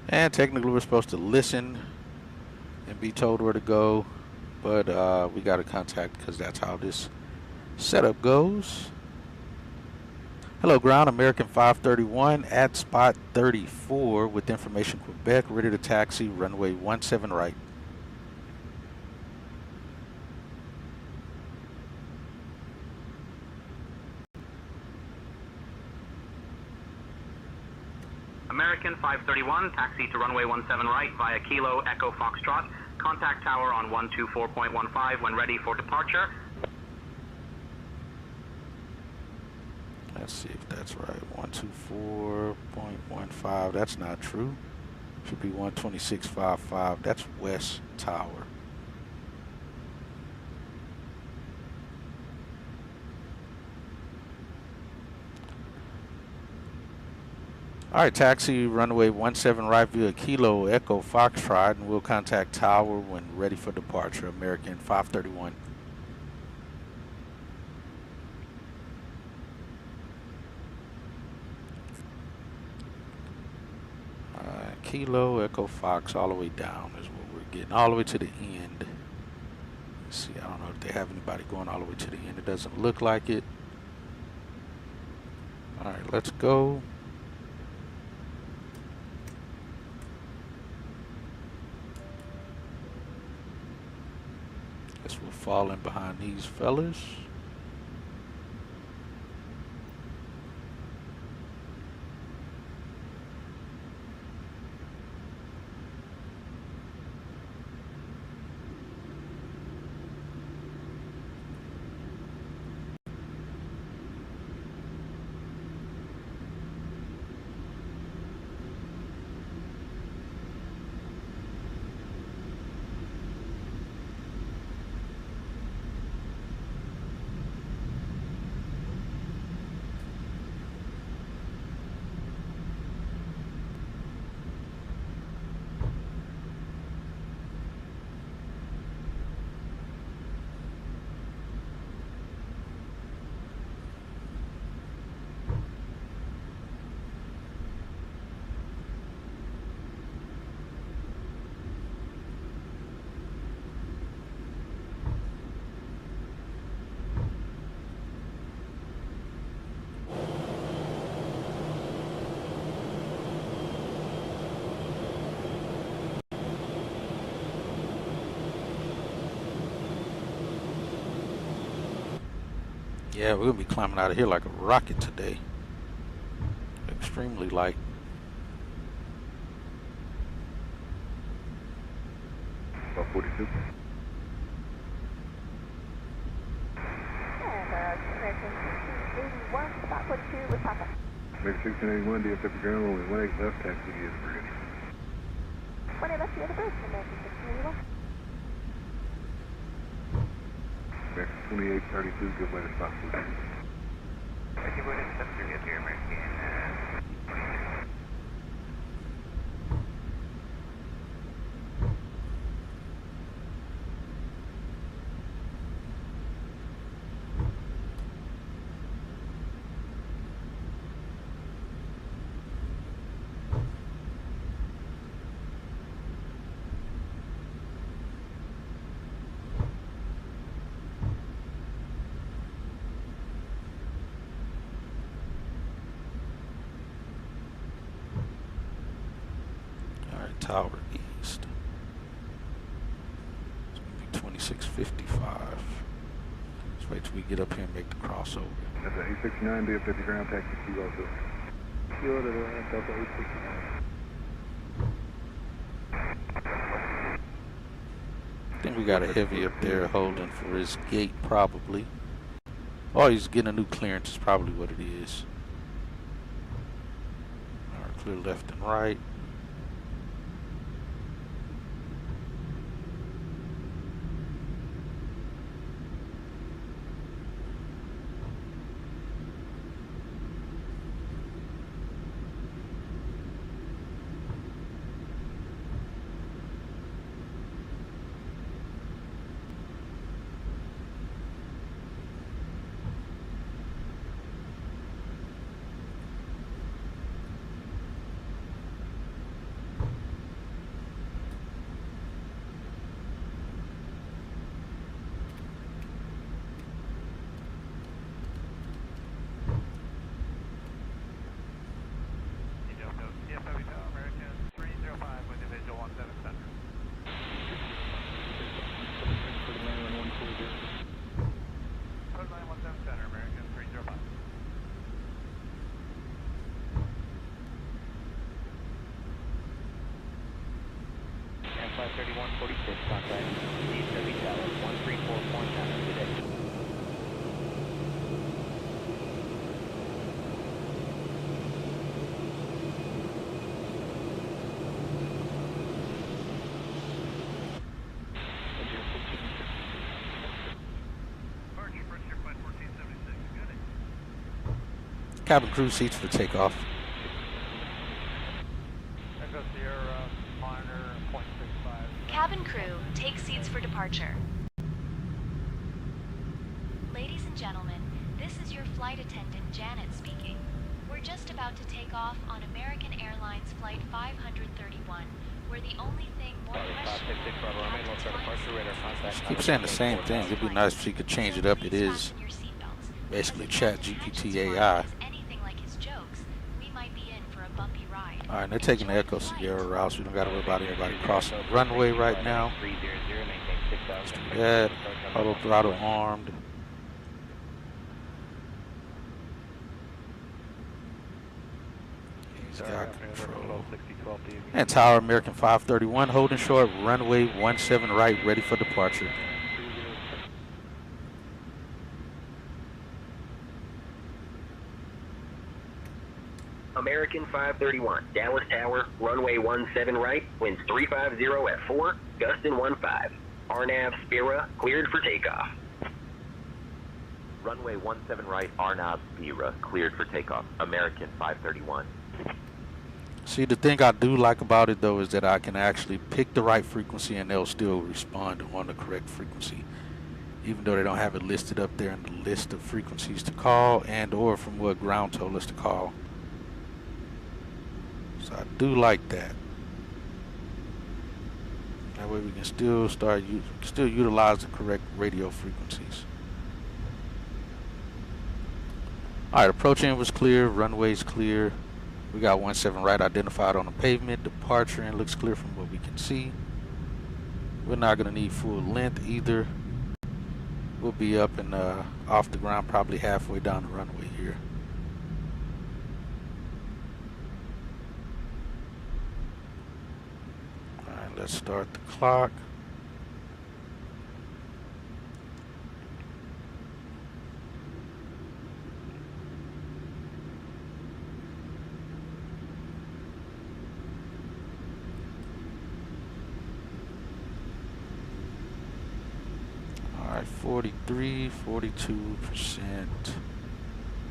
And technically we're supposed to listen and be told where to go, but we got to contact because that's how this setup goes. Hello ground, American 531 at spot 34 with information Quebec, ready to taxi, runway 17 right. American 531, taxi to runway 17 right via Kilo Echo Foxtrot. Contact tower on 124.15 when ready for departure. Let's see if that's right. 124.15. That's not true. Should be 126.55. That's West Tower. All right, taxi runway 17 right via Kilo Echo Foxtrot, and we'll contact tower when ready for departure. American 531. Kilo Echo Fox all the way down is what we're getting, all the way to the end. Let's see, I don't know if they have anybody going all the way to the end. It doesn't look like it. All right, let's go. Guess we'll fall in behind these fellas. Yeah, we're gonna be climbing out of here like a rocket today. Extremely light. About 42. About 42 with Papa. Make 1681, DFW ground runway 18 left, taxi is bridge. 18 left, the other bridge, American 1681. American 2832, good way to stop. Thank you, William. Step through here, American. Tower East. It's gonna be 2655. Let's wait till we get up here and make the crossover. That's a 869, DFW ground taxi Q02. Kilo to the land, Delta 869. I think we got a heavy up there holding for his gate probably. Oh, he's getting a new clearance is probably what it is. All right, clear left and right. Contact TULSA Tower 134.9 today. Cabin crew seats for takeoff. departure. Ladies and gentlemen, this is your flight attendant Janet speaking. We're just about to take off on American Airlines Flight 531. We're the only thing more She keeps saying the same thing. It'd be nice if she could change it up. It is basically Chat GPT AI. Alright, they're taking the Echo Sierra route, so we don't got to worry about anybody crossing the runway right now. Let's do that. Auto throttle armed. He's got control. And Tower American 531 holding short, runway 17 right, ready for departure. American 531, Dallas Tower, runway 17 right, winds 350 at 4, gusting 15. RNAV Spira, cleared for takeoff. Runway 17 right, RNAV Spira, cleared for takeoff. American 531. See, the thing I do like about it, though, is that I can actually pick the right frequency and they'll still respond on the correct frequency, even though they don't have it listed up there in the list of frequencies to call and or from what ground told us to call. So I do like that. That way we can still utilize the correct radio frequencies. Alright, approach in was clear, runway's clear. We got 17 right identified on the pavement. Departure in looks clear from what we can see. We're not going to need full length either. We'll be up and off the ground probably halfway down the runway here. Alright, let's start the clock. Alright, 43, 42%.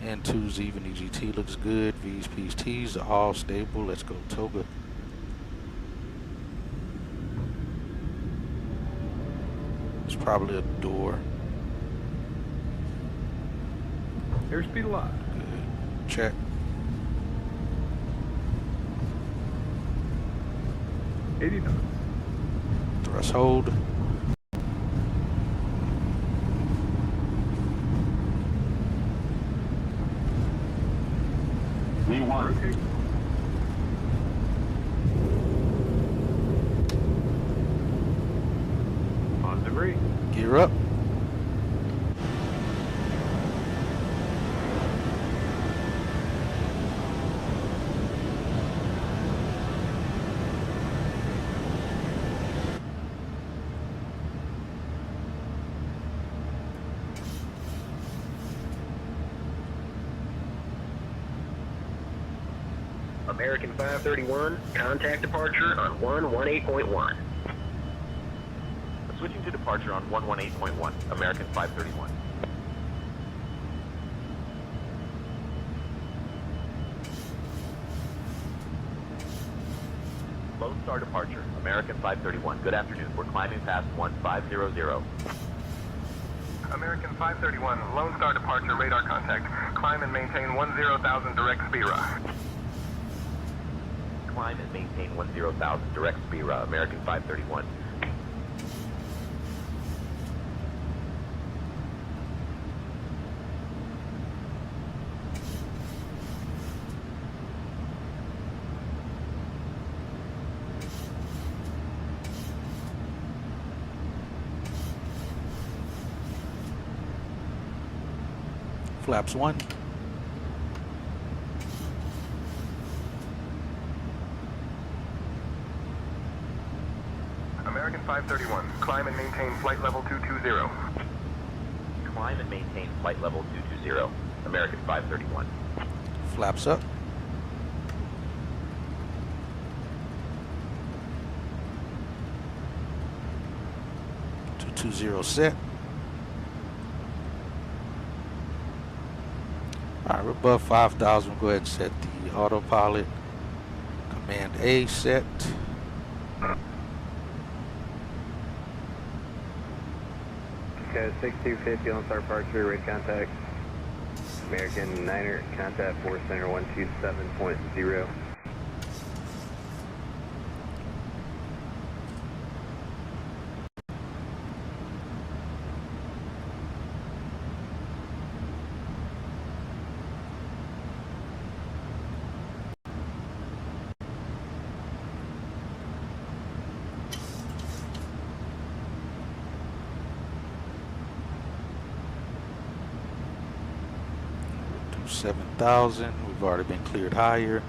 N2's even EGT looks good. V's, P's, T's are all stable. Let's go Toga. It's probably a door. Airspeed lock. Good. Check. $80. Thrust hold. V1. Okay. On debris. Gear up. American 531, contact departure on 118.1. Switching to departure on 118.1, American 531. Lone Star departure, American 531. Good afternoon. We're climbing past 1500. American 531, Lone Star departure, radar contact. Climb and maintain 10,000 direct Spira. Climb and maintain 10,000 direct Spira, American 531. Flaps 1. American 531, climb and maintain flight level 220. Climb and maintain flight level 220, American 531. Flaps up. .220 set. Alright, we're above 5,000. We'll go ahead and set the autopilot. Command A set. Okay, 6250 on start departure, rate contact. American 9er, contact Force Center 127.0. Do 7,000. We've already been cleared higher.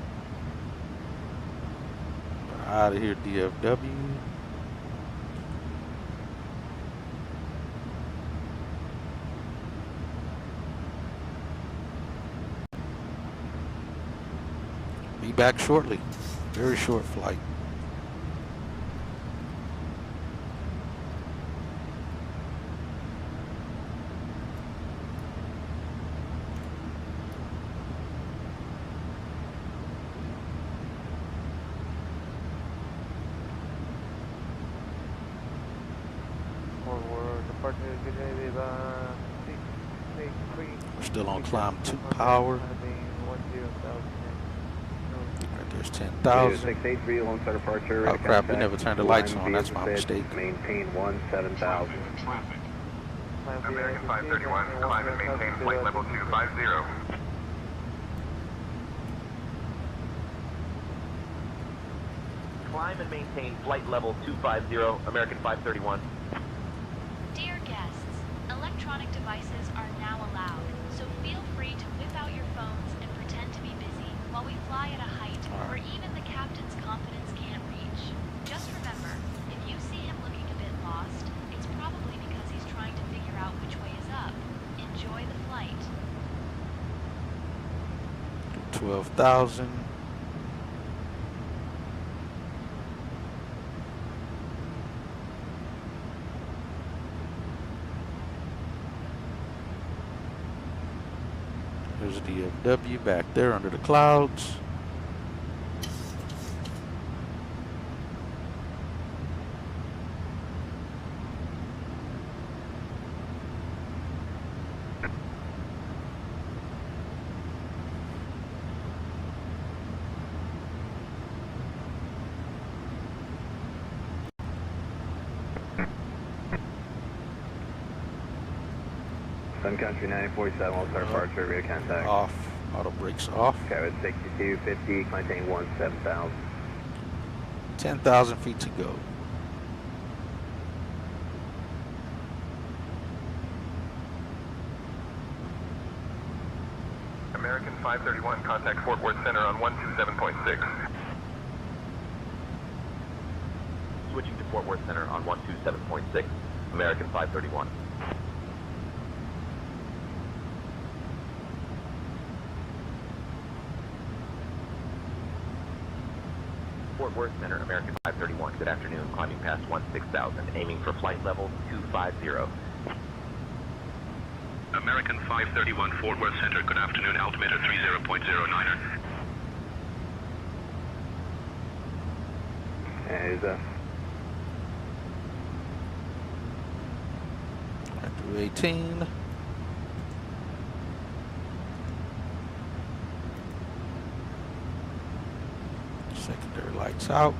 We're out of here, DFW. Be back shortly. Very short flight. We're still on climb 2 power. Right there's 10,000. 683 on start departure. Oh crap, we never turned the lights on. That's my mistake. Maintain 17,000. American 531, climb and maintain flight level 250. Climb and maintain flight level 250, American 531. Dear guests, electronic devices are now allowed, so feel free to whip out your phones and pretend to be busy while we fly at a height where even the captain's confidence can't reach. Just remember, if you see him looking a bit lost, it's probably because he's trying to figure out which way is up. Enjoy the flight. 12,000. There's DFW back there under the clouds. Sun Country 947, on start departure, radio contact. Off. Auto brakes off. Okay, with 6250, maintain 17,000. 10,000 feet to go. American 531, contact Fort Worth Center on 127.6. Switching to Fort Worth Center on 127.6, American 531. Fort Worth Center, American 531. Good afternoon, climbing past 16,000, aiming for flight level 250. American 531, Fort Worth Center, good afternoon, altimeter 30.09er. And is that? Through 18. Secondary lights out.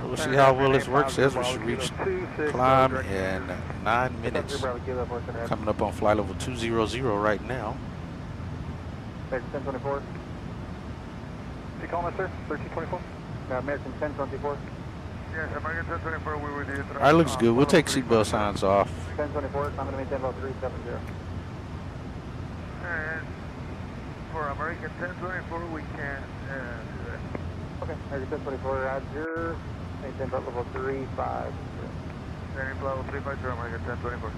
We'll see how well this works. Says we should reach climb in 9 minutes. Coming up on flight level 200 right now. 1024. You calling us, sir? 1324? American 1024. Yes, American 1024, we were the... Alright, looks good. We'll take seatbelt signs off. 1024, I'm going to maintain about 370. And for American 1024, we can do that. Okay, American 1024, Roger. Maintain about level 350. Maintain level 350, American 1024.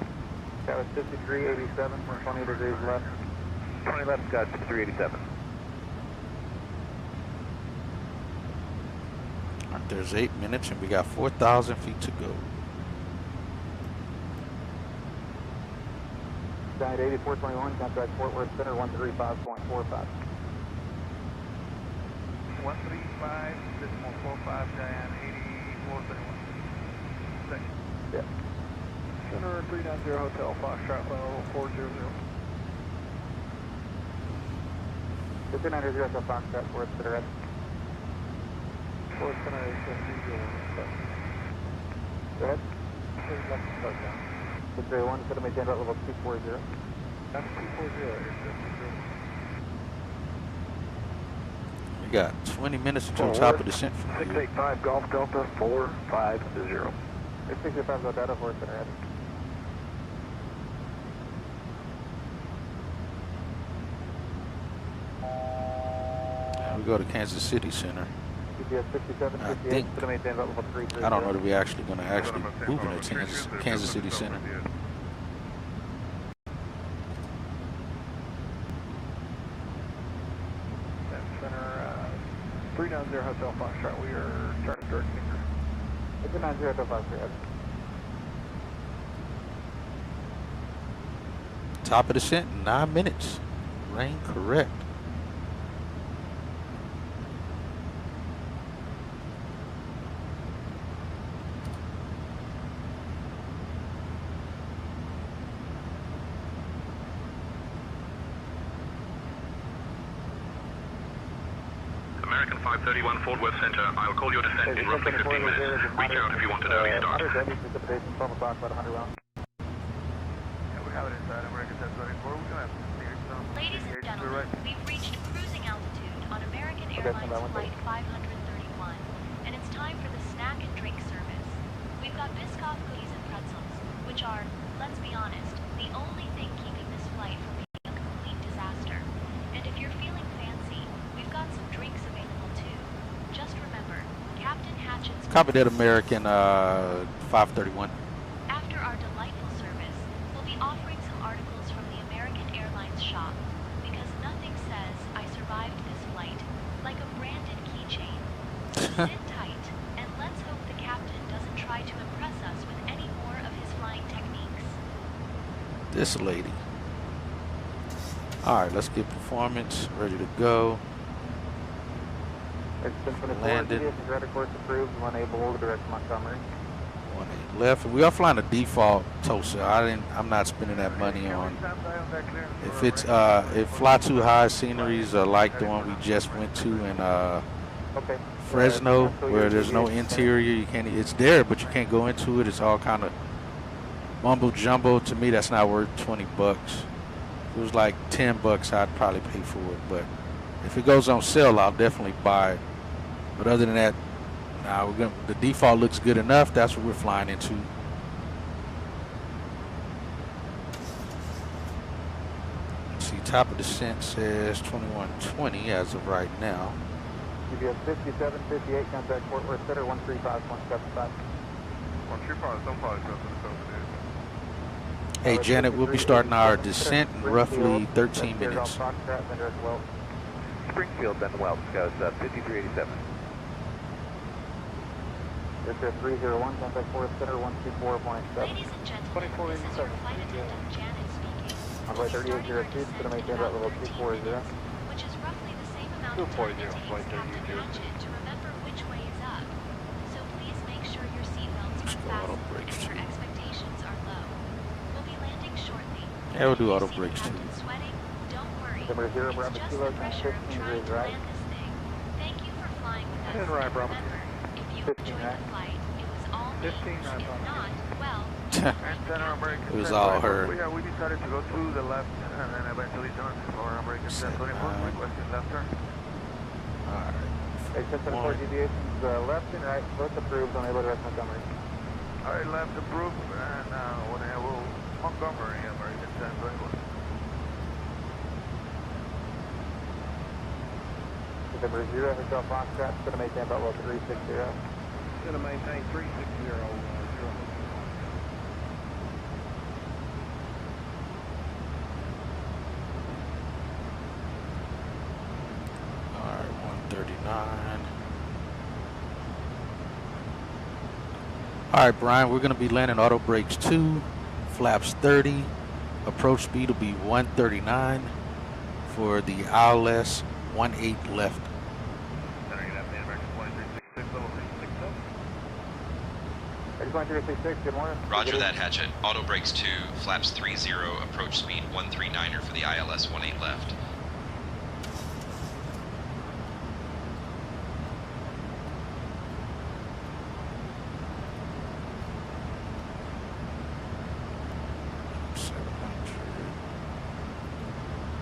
That was 5387, 20 degrees left. 20 left, Scott, 5387. There's 8 minutes, and we got 4,000 feet to go. Died 8421, contact Fort Worth Center 135.45. 135.45, Diane 8421. Thank you. Yeah. Center 390 Hotel, Foxtrot, level 400. 390 Hotel Foxtrot, Fort Worth Center. Fort Center is 301. Go ahead. Please left to start down. 631, set to maintain about level 240. That's 240. We got 20 minutes until top of descent from here. 685 Golf Delta 450. 665 Golf Delta 4 Center. And we go to Kansas City Center. GPS 6758, set to maintain about level 330. I don't know that we're actually going to move into Kansas City Center. Center 390 Hotel Foxtrot, we are turning direct finger. 390 Hotel Foxtrot. Top of descent, 9 minutes. Rain correct. American 531 Fort Worth Center. I'll call your descent in roughly 15 minutes. Reach out if you want an early start. Heavy precipitation from about 100 rounds. Yeah, we have it inside American 1024. We're going to have to steer some. Ladies and gentlemen, we've reached cruising altitude on American Airlines Flight 531, and it's time for the snack and drink service. We've got Biscoff cookies and pretzels, which are, let's be honest, the only thing keeping this flight from being a complete disaster. And if you're feeling fancy, we've got some drinks available too. Just remember, Captain Hatchett's... Copy that, American 531. After our delightful service, we'll be offering some articles from the American Airlines shop, because nothing says I survived this flight like a branded keychain. Sit tight, and let's hope the captain doesn't try to impress us with any more of his flying techniques. This lady. All right, let's get performance ready to go. Landed. Course approved, unable to direct Montgomery. 18 left. We are flying a default TULSA. I'm not spending that money on. If it's if fly too high sceneries like the one we just went to in Fresno, where there's no interior, you can't. It's there, but you can't go into it. It's all kind of mumbo jumbo. To me, that's not worth 20 bucks. If it was like 10 bucks, I'd probably pay for it. But if it goes on sale, I'll definitely buy it. But other than that, the default looks good enough. That's what we're flying into. Let's see, top of descent says 2120 as of right now. GPS 5758, contact Fort Worth Center 135.75. 135, Hey Janet, we'll be starting our descent in roughly 13 minutes. Springfield, Ben Wells, goes 5387. This is 301, contact Fort Worth Center 124.7. Ladies and gentlemen, this is your flight attendant Janet speaking. On flight 3802, to maintain about level 240. Which is roughly the same amount of time it takes Captain Hatchett to remember which way is up. So please make sure your seatbelts are fastened and your expectations are low. We'll be landing shortly. Yeah, we'll do auto brakes too. Sweating? Don't worry. Number 0, It's Bravo just Kilo, the pressure of 15 trying degrees to right. land this thing. Thank you for flying with us. Right, Bravo. Remember, if you enjoyed the flight, it was all me. 15 right, If not, well, Center American It was all her. Yeah, we decided to go to the left and then eventually turn for American 1024, requesting left turn. Alright. Except for deviations left and right, both approved, unable to direct Montgomery. Alright, left approved, and we'll Montgomery, American 1024. Number 0, Hotel Foxtrot, going to maintain about level 360. Going to maintain 360. Alright, 139. All right, Brian, we're going to be landing auto brakes 2, flaps 30. Approach speed will be 139 for the ILS 18 left. Good morning. Roger that, Hatchet. Auto brakes 2, flaps 30, approach speed 139er for the ILS 18 left.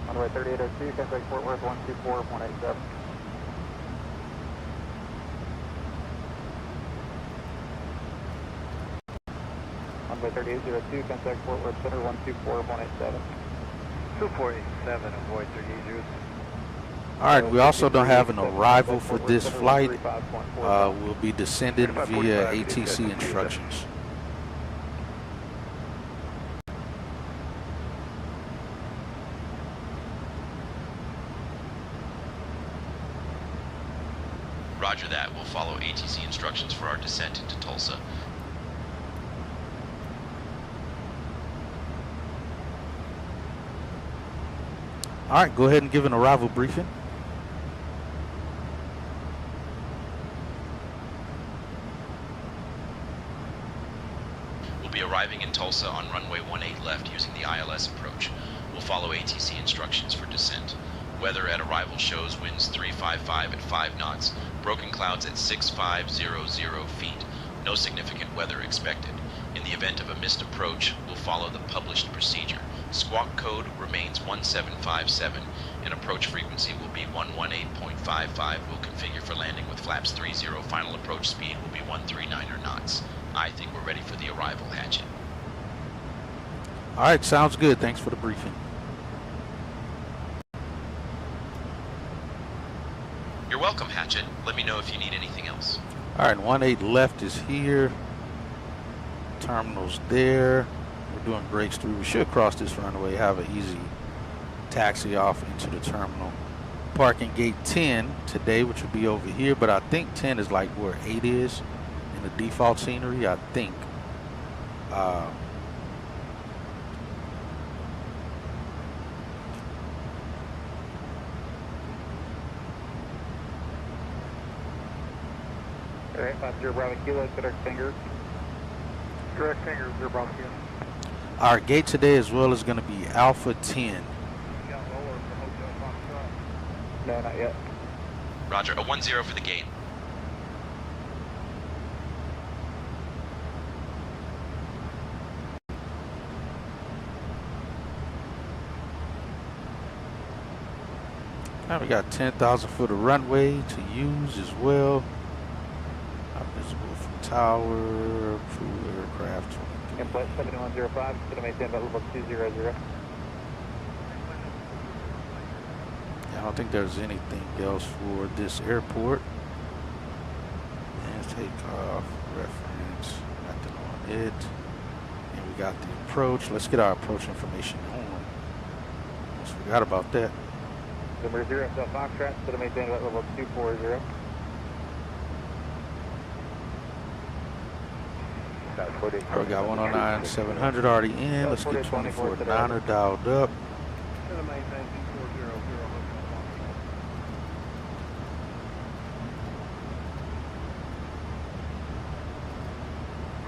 Runway 3802, contact Fort Worth 124.187. Runway 3802, contact Fort Worth Center 124.187. 2487, avoid 3802. All right, we also don't have an arrival for this flight. We'll be descended via ATC instructions. Roger that. We'll follow ATC instructions for our descent into Tulsa. All right, go ahead and give an arrival briefing. We'll be arriving in Tulsa on runway 18 left using the ILS approach. We'll follow ATC instructions for descent. Weather at arrival shows winds 355 at 5 knots, broken clouds at 6500 feet. No significant weather expected. In the event of a missed approach, we'll follow the published procedure. Squawk code remains 1757, and approach frequency will be 118.55. We'll configure for landing with flaps 30. Final approach speed will be 139 knots. I think we're ready for the arrival, Hatchet. All right, sounds good. Thanks for the briefing. You're welcome, Hatchet. Let me know if you need anything else. All right, 18 left is here. Terminal's there. We're doing brakes 3. We should cross this runway, have an easy taxi off into the terminal. Parking gate 10 today, which will be over here, but I think 10 is like where 8 is in the default scenery, I think. Alright, 50 Bravo Kilo, direct finger. Direct finger, 0 Bravo Kilo. Our gate today as well is going to be Alpha 10. No, not yet. Roger, a 10 for the gate. Now we got 10,000 foot of runway to use as well. Not visible from tower, crew aircraft. Input 7105, going to maintain about level 200. I don't think there's anything else for this airport. And takeoff, reference, nothing on it. And we got the approach. Let's get our approach information on. Almost forgot about that. Number 0, South Foxtrot, going to maintain about level 240. We got 109-700 already in. Let's get 24-9er dialed up.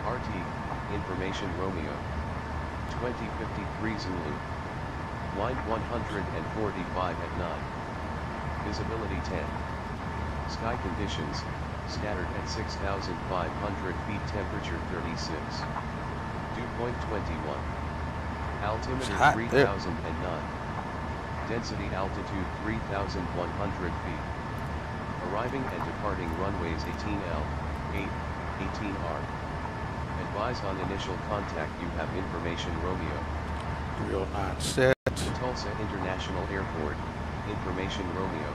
RT, information Romeo. 2053 Zulu. Line 145 at 9. Visibility 10. Sky conditions. Scattered at 6,500 feet, temperature 36. Dew point 21. Altimeter 3,009. Density altitude 3,100 feet. Arriving and departing runways 18L, 8, 18R. Advise on initial contact you have information Romeo. 309 set. Tulsa International Airport, information Romeo.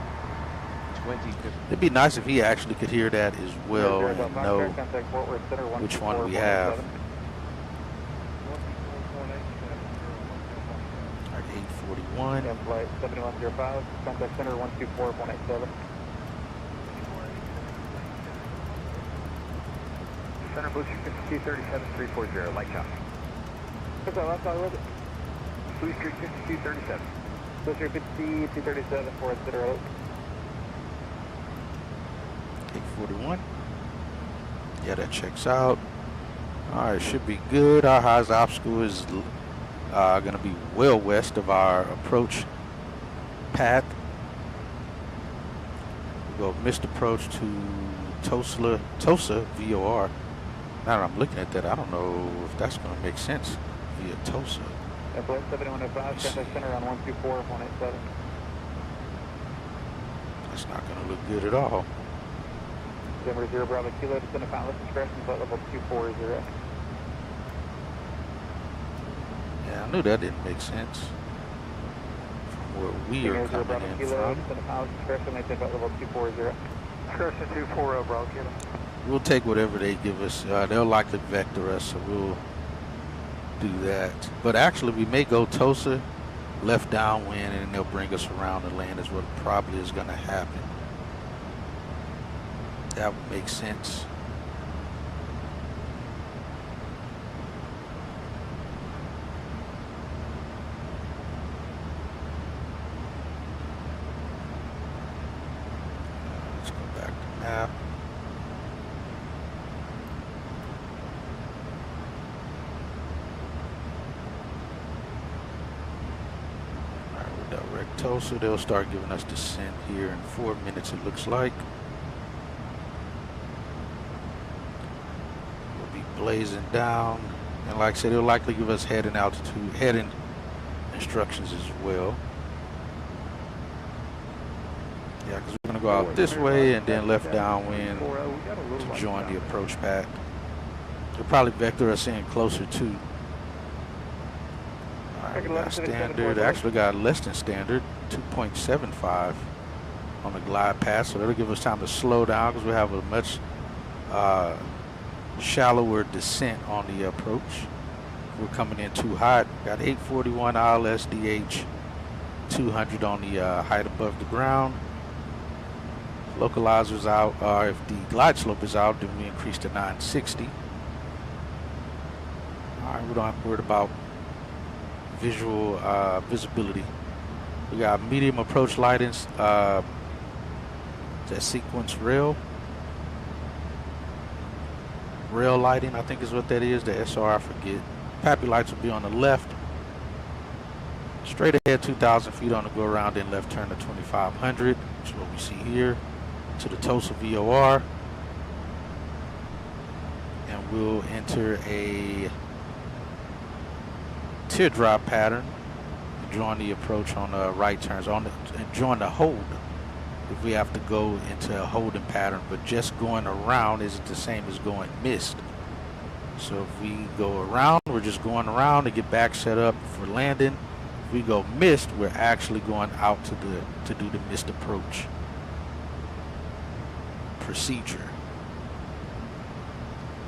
It'd be nice if he actually could hear that as well and know which one we have. At 841. Flight 7105, contact center 124.187. Center, Blue Street 5237340, light chop. What's that last call, was it? Blue Street 5237. Blue Street 5237 for consider out. 841. Yeah, that checks out. Alright, should be good. Our highest obstacle is going to be well west of our approach path. We'll go missed approach to TULSA VOR. Now that I'm looking at that, I don't know if that's going to make sense via TULSA. Flight 7105, contact center on 124187. That's not going to look good at all. Denver 0 Bravo Kilo, descend to pilot discretion, flight level 240. Yeah, I knew that didn't make sense from where we are coming in from. Descend to pilot discretion, maintain flight level 240. Discretion 240 Bravo Kilo. We'll take whatever they give us. They'll likely vector us, so we'll do that. But actually, we may go TULSA, left downwind, and they'll bring us around the land is what probably is going to happen. That would make sense. Let's go back to map. Alright, we'll direct TULSA. They'll start giving us descent here in 4 minutes, it looks like. Blazing down, and like I said, it'll likely give us heading altitude, heading instructions as well. Yeah, because we're going to go out this way and then left downwind to join the approach path. They'll probably vector us in closer to. Alright, we got standard, actually got less than standard, 2.75 on the glide path, so that'll give us time to slow down because we have a much shallower descent on the approach. We're coming in too hot. Got 841 ILSDH 200 on the height above the ground. Localizers out. If the glide slope is out, then we increase to 960. Alright, we don't have to worry about visual visibility. We got medium approach lighting, that sequence rail lighting, I think is what that is, the SR, I forget. Pappy lights will be on the left. Straight ahead 2,000 feet on the go around, then left turn to 2,500, which is what we see here, to the TULSA VOR. And we'll enter a teardrop pattern, join the approach on the right turns, and join the hold if we have to go into a holding pattern, but just going around isn't the same as going missed. So if we go around, we're just going around to get back set up for landing. If we go missed, we're actually going out to do the missed approach procedure.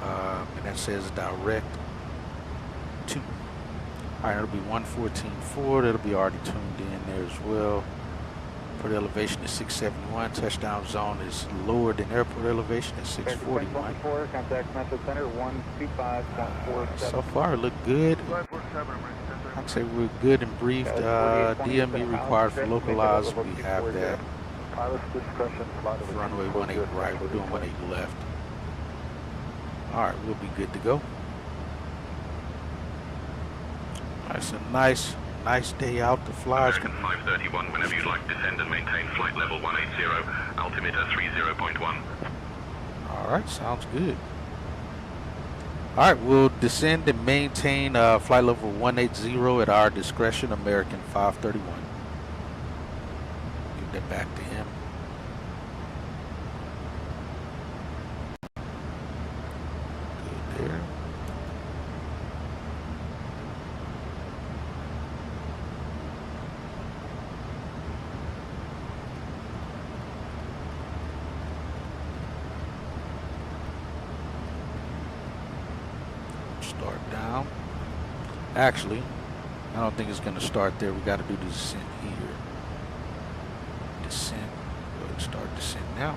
And that says direct to. Alright, it'll be 114.4. That'll be already tuned in there as well. Airport elevation is 671. Touchdown zone is lower than airport elevation at 641. Contact Metro Center 125.47. So far, it looked good. I'd say we're good and briefed. DME required for localized. We have that. Runway 18 right. We're doing 18 left. All right, we'll be good to go. All right, so nice day out. The flies. American 531, whenever you'd like, descend and maintain flight level 180, altimeter 30.1. All right, sounds good. All right, we'll descend and maintain flight level 180 at our discretion, American 531. Give that back to him. Good there. Start down. Actually, I don't think it's going to start there. We got to do the descent here. Descent. Go ahead and start descent now.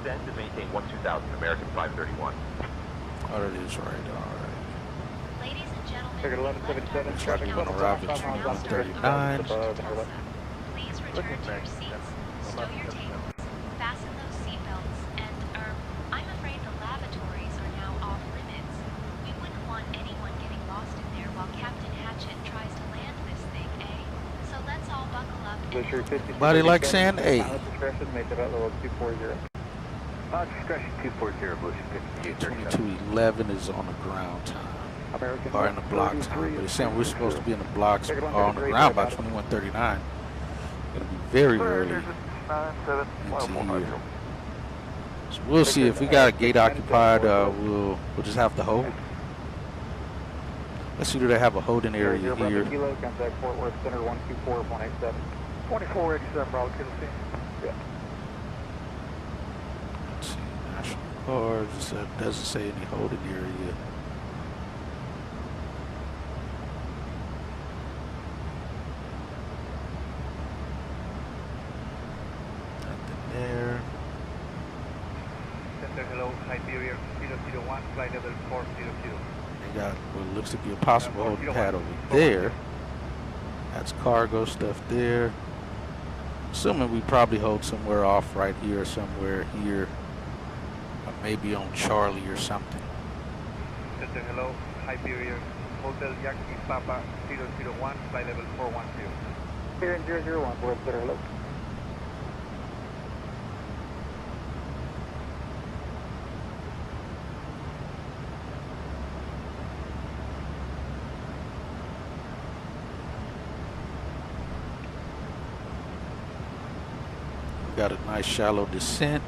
descend and maintain 12000, American 531. Oh, that is right. All right. Ladies and gentlemen, Ticket 1177, traffic We're gonna arrive at 2139. please return to your seats, stow your tables, fasten those seatbelts, and, I'm afraid the lavatories are now off limits. We wouldn't want anyone getting lost in there while Captain Hatchet tries to land this thing, eh? So let's all buckle up and... Body like saying, hey. Pilot discretion, make it at level 240. Pilot discretion 240, Bush 2211 is on the ground time. American Or in the block time. But it's saying we're supposed to be in the blocks or on the ground by 2139. It'll be very early into here. So we'll see if we got a gate occupied. We'll just have to hold. Let's see, do they have a holding area here? Kilo, contact Fort Worth Center 124187. 2487, Bravo, Kilo C. Yeah. Let's see, national cards. It doesn't say any holding area. There. Center, hello, Iberia 001, flight level 400. They got what looks to be a possible holding pad over there. That's cargo stuff there. Assuming we probably hold somewhere off right here or somewhere here. Or maybe on Charlie or something. Center, hello, Iberia Hotel Yankee Papa 001, flight level 410. Here in 001, World Center, hello. Got a nice shallow descent.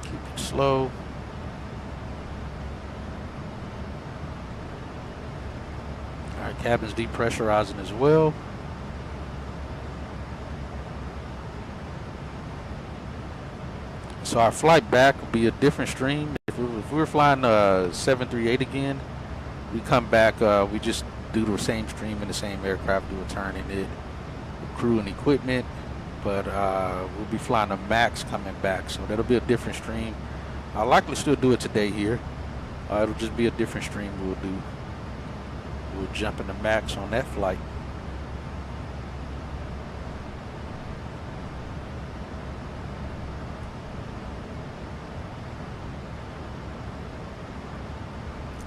Keep it slow. All right, cabin's depressurizing as well. So our flight back will be a different stream. If we were flying 738 again, we come back, we just do the same stream in the same aircraft, do a turn in it, crew and equipment. But we'll be flying a MAX coming back, so that'll be a different stream. I'll likely still do it today here. It'll just be a different stream we'll do. We'll jump in the MAX on that flight.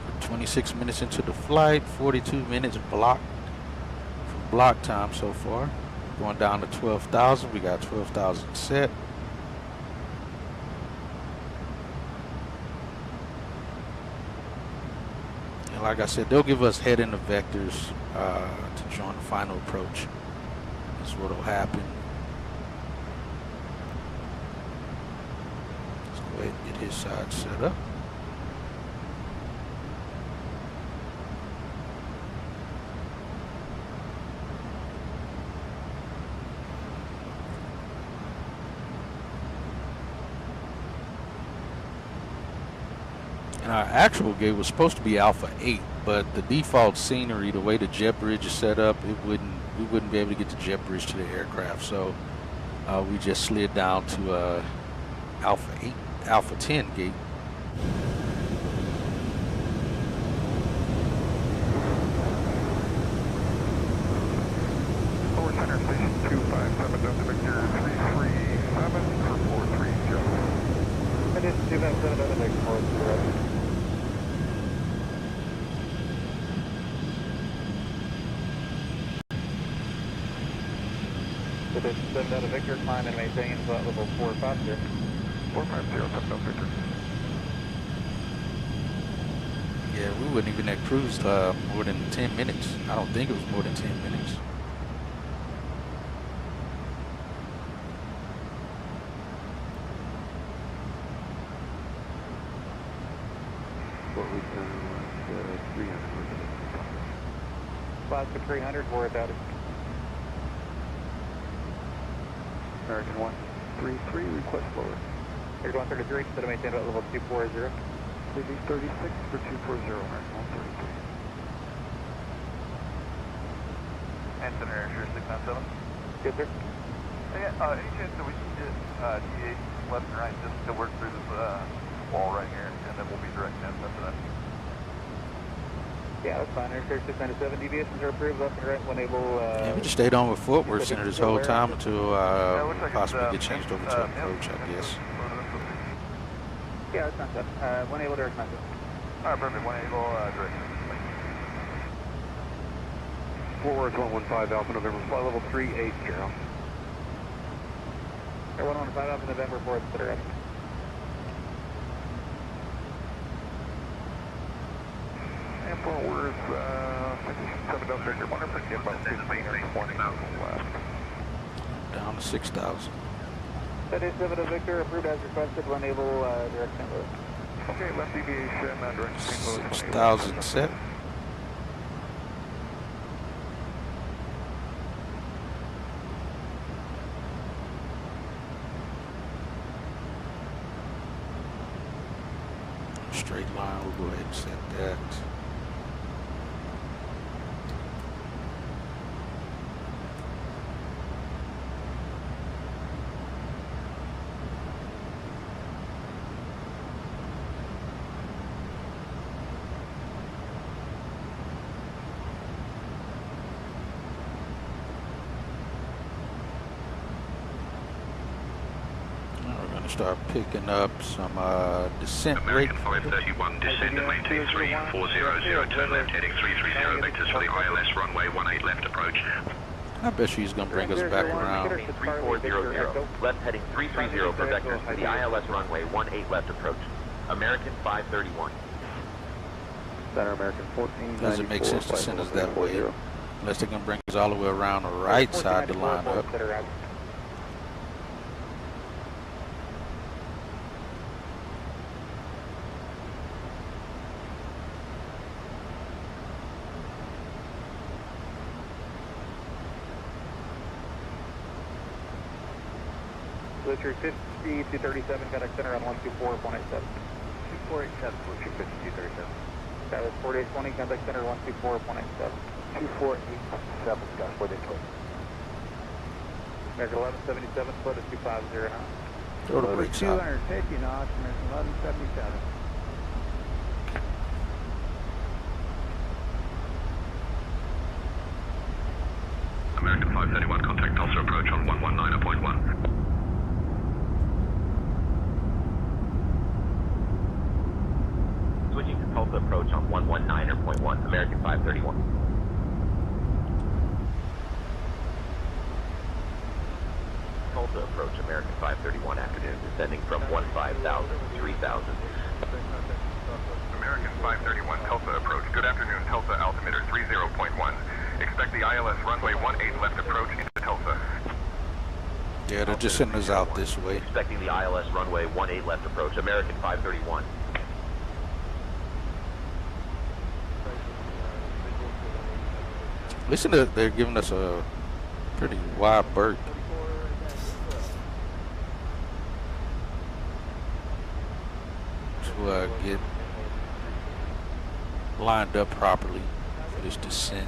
We're 26 minutes into the flight, 42 minutes blocked from block time so far. Going down to 12,000. We got 12,000 set. And like I said, they'll give us head in the vectors to join the final approach. That's what'll happen. Let's go ahead and get his side set up. And our actual gate was supposed to be Alpha 8, but the default scenery, the way the jet bridge is set up, we wouldn't be able to get the jet bridge to the aircraft. So we just slid down to Alpha 10 gate. Forward center station 257, Delta Victor 337 for 430. It is 257, Delta Victor 430. It is 7 Delta Victor, climb and maintain flight level 450. 450, 7 Delta Victor. Yeah, we wouldn't even have cruised more than 10 minutes. I don't think it was more than 10 minutes. What we've done was 300. Class for 300, we're at that. American 133, request lower. Air 133, set to maintain at level 240. CD 36 for 240, American 133. And center air, 697. Good, sir. Any chance that we can get T8 left and right just to work through this wall right here, and then we'll be direct in after that. Yeah, that's fine. Air 697 deviations are approved left and right when able. Yeah, we just stayed on with Fort Worth Center this whole time until possibly get changed over to approach, I guess. Yeah, that's not good. When able, direct message. Alright, perfect. When able, direct. Fort Worth 115 Alpha November, flight level 38, Carol. Air 115 Alpha November 4th, consider it. And Fort Worth, 7 Delta Victor, wonder if I can get about 15 or 20 left. Down to 6,000. 7 Victor, approved as requested when able, direct St. Louis. Okay, left deviation, direct St. Louis. 6,000 set. Straight line, we'll go ahead and set that. Start picking up some descent rate. American 531, descend and maintain 3400, turn left heading 330, vectors for the ILS runway 18 left approach. I bet she's going to bring us back around. 3400, left heading 330 for vectors for the ILS runway 18 left approach. American 531. Center American 14. Doesn't make sense to send us that way, unless they're going to bring us all the way around the right side to line up. Bluetooth 5237, contact center on 124.187. 2487, Bluetooth 5237. That was 4820, contact center 124.187. 2487, Scott, 4820. American 1177, split at 250 now. Throw the brakes out. 250 knots, American 1177. American 531, contact Tulsa approach on 119.1. Switching to Tulsa approach on 119.1, American 531. Tulsa approach, American 531 afternoon, descending from 15,000 to 3,000. American 531, Tulsa approach. Good afternoon, Tulsa altimeter 30.1. Expect the ILS runway 18 left approach into Tulsa. Yeah, they're just sending us out this way. Expecting the ILS runway 18 left approach, American 531. Listen, they're giving us a pretty wide berth to get lined up properly for this descent.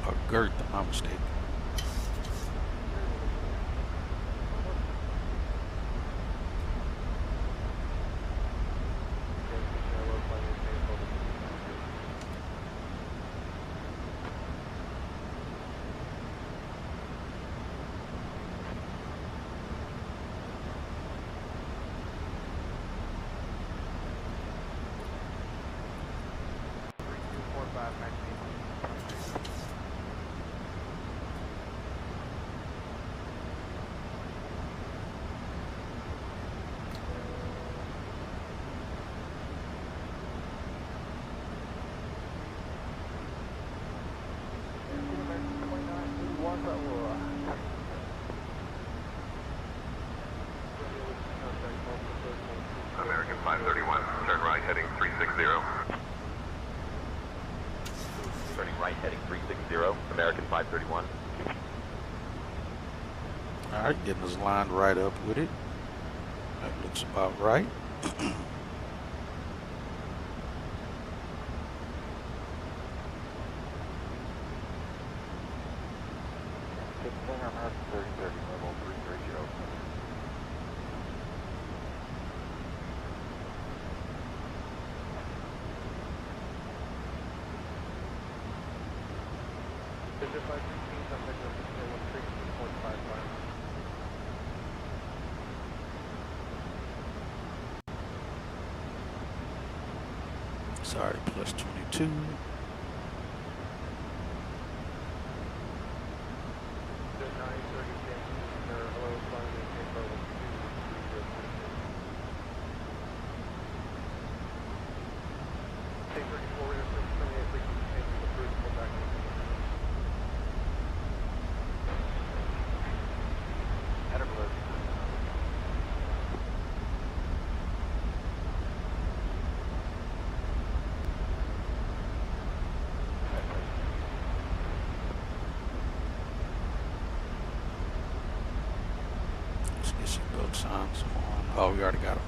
Or girth, if I'm not mistaken. American 531, turn right heading 360. Turning right heading 360, American 531. All right, getting us lined right up with it. That looks about right. Sorry, plus 22. Signs on. Oh, we already got them.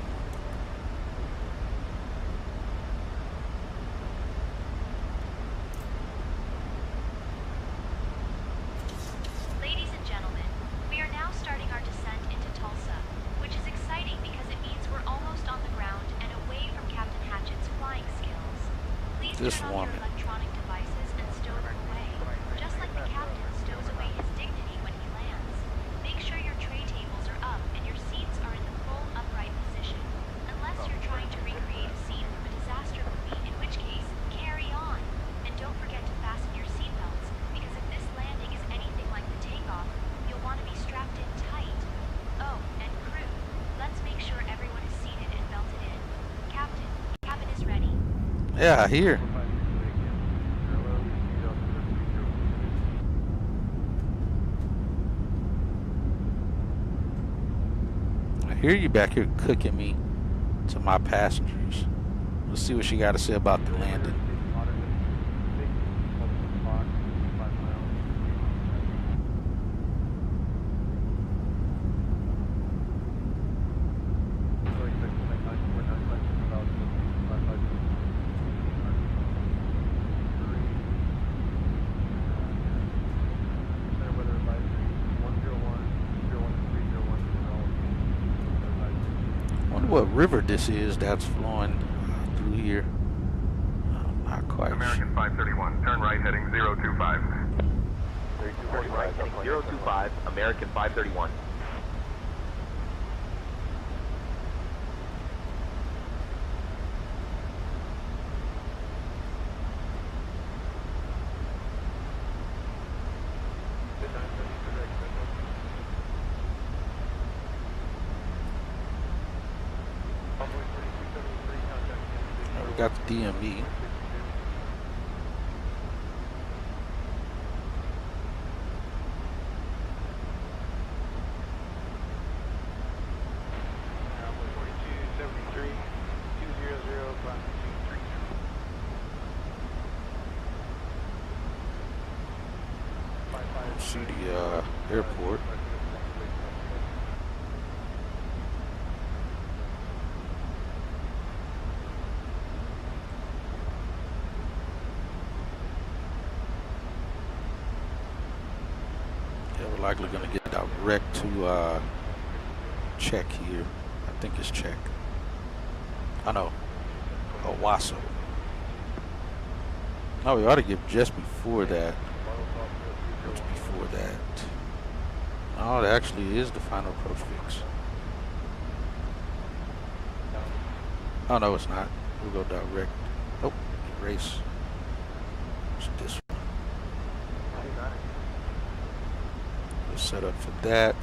Ladies and gentlemen, we are now starting our descent into Tulsa, which is exciting because it means we're almost on the ground and away from Captain Hatchett's flying skills. Please turn on your electronic devices and stow them away, just like the captain stows away his dignity when he lands. Make sure your tray tables are up and your seats are in the full upright position, unless you're trying to recreate a scene from a disaster movie, in which case, carry on. And don't forget to fasten your seatbelts, because if this landing is anything like the takeoff, you'll want to be strapped in tight. Oh, and crew, let's make sure everyone is seated and belted in. Captain, cabin is ready. Yeah, here. I hear you back here cooking me to my passengers. Let's see what she got to say about the landing. What river this is that's flowing through here? Not quite. American 531, turn right heading 025. Turn right heading 025, American 531. We got the DME. See the airport. Yeah, we're likely going to get direct to check here. I think it's check. I know. Owasso. No, we ought to get just before that. Just before that. Oh, it actually is the final approach fix. Oh, no, it's not. We'll go direct. Oh, erase. It's this one. We'll set up for that.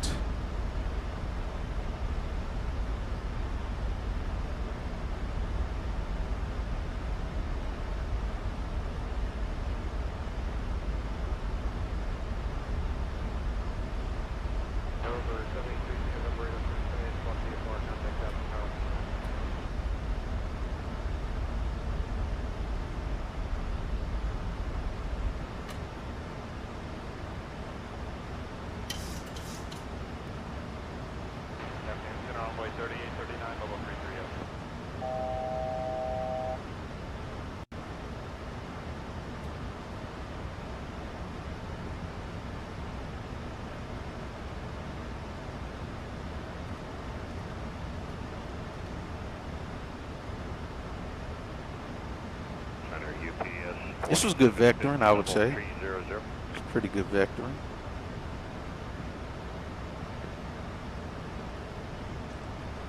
This was good vectoring, I would say. It's pretty good vectoring.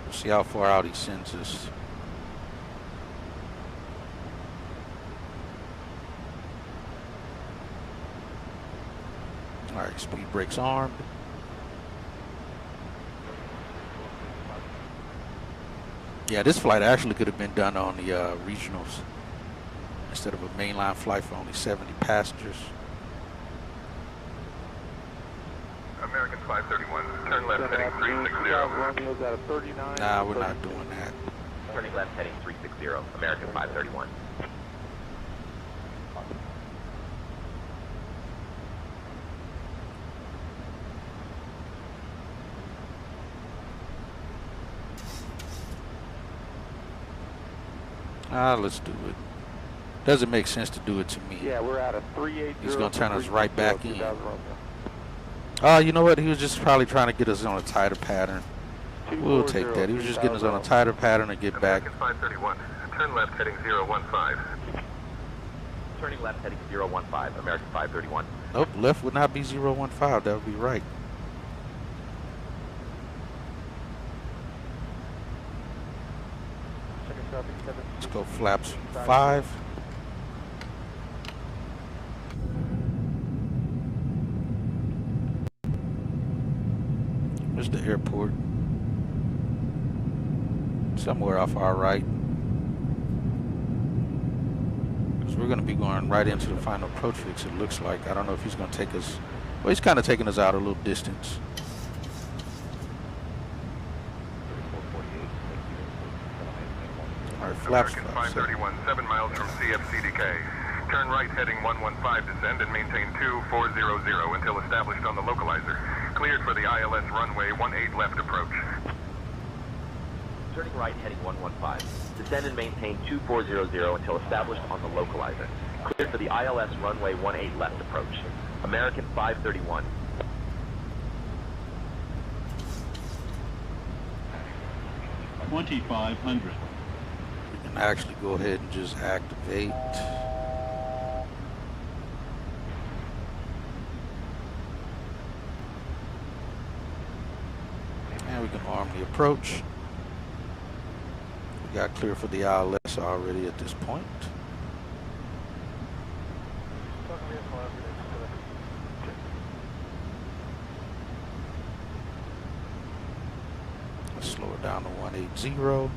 We'll see how far out he sends us. All right, speed brakes armed. Yeah, this flight actually could have been done on the regionals instead of a mainline flight for only 70 passengers. American 531, turn left heading 360. Nah, we're not doing that. Turning left heading 360, American 531. Let's do it. Doesn't make sense to do it to me. Yeah, we're at a 380. He's going to turn us right back in. You know what? He was just probably trying to get us on a tighter pattern. We'll take that. He was just getting us on a tighter pattern to get back. American 531, turn left heading 015. Turning left heading 015, American 531. Nope, left would not be 015. That would be right. Let's go flaps 5. Where's the airport? Somewhere off our right. Because we're going to be going right into the final approach fix, it looks like. I don't know if he's going to take us. Well, he's kind of taking us out a little distance. All right, flaps American 531, 7 miles from CFCDK. Turn right heading 115, descend and maintain 2400 until established on the localizer. Cleared for the ILS runway 18 left approach. Turning right heading 115. Descend and maintain 2400 until established on the localizer. Cleared for the ILS runway 18 left approach. American 531. $2,500. We can actually go ahead and just activate. And we can arm the approach. We got clear for the ILS already at this point. Let's slow it down to 180.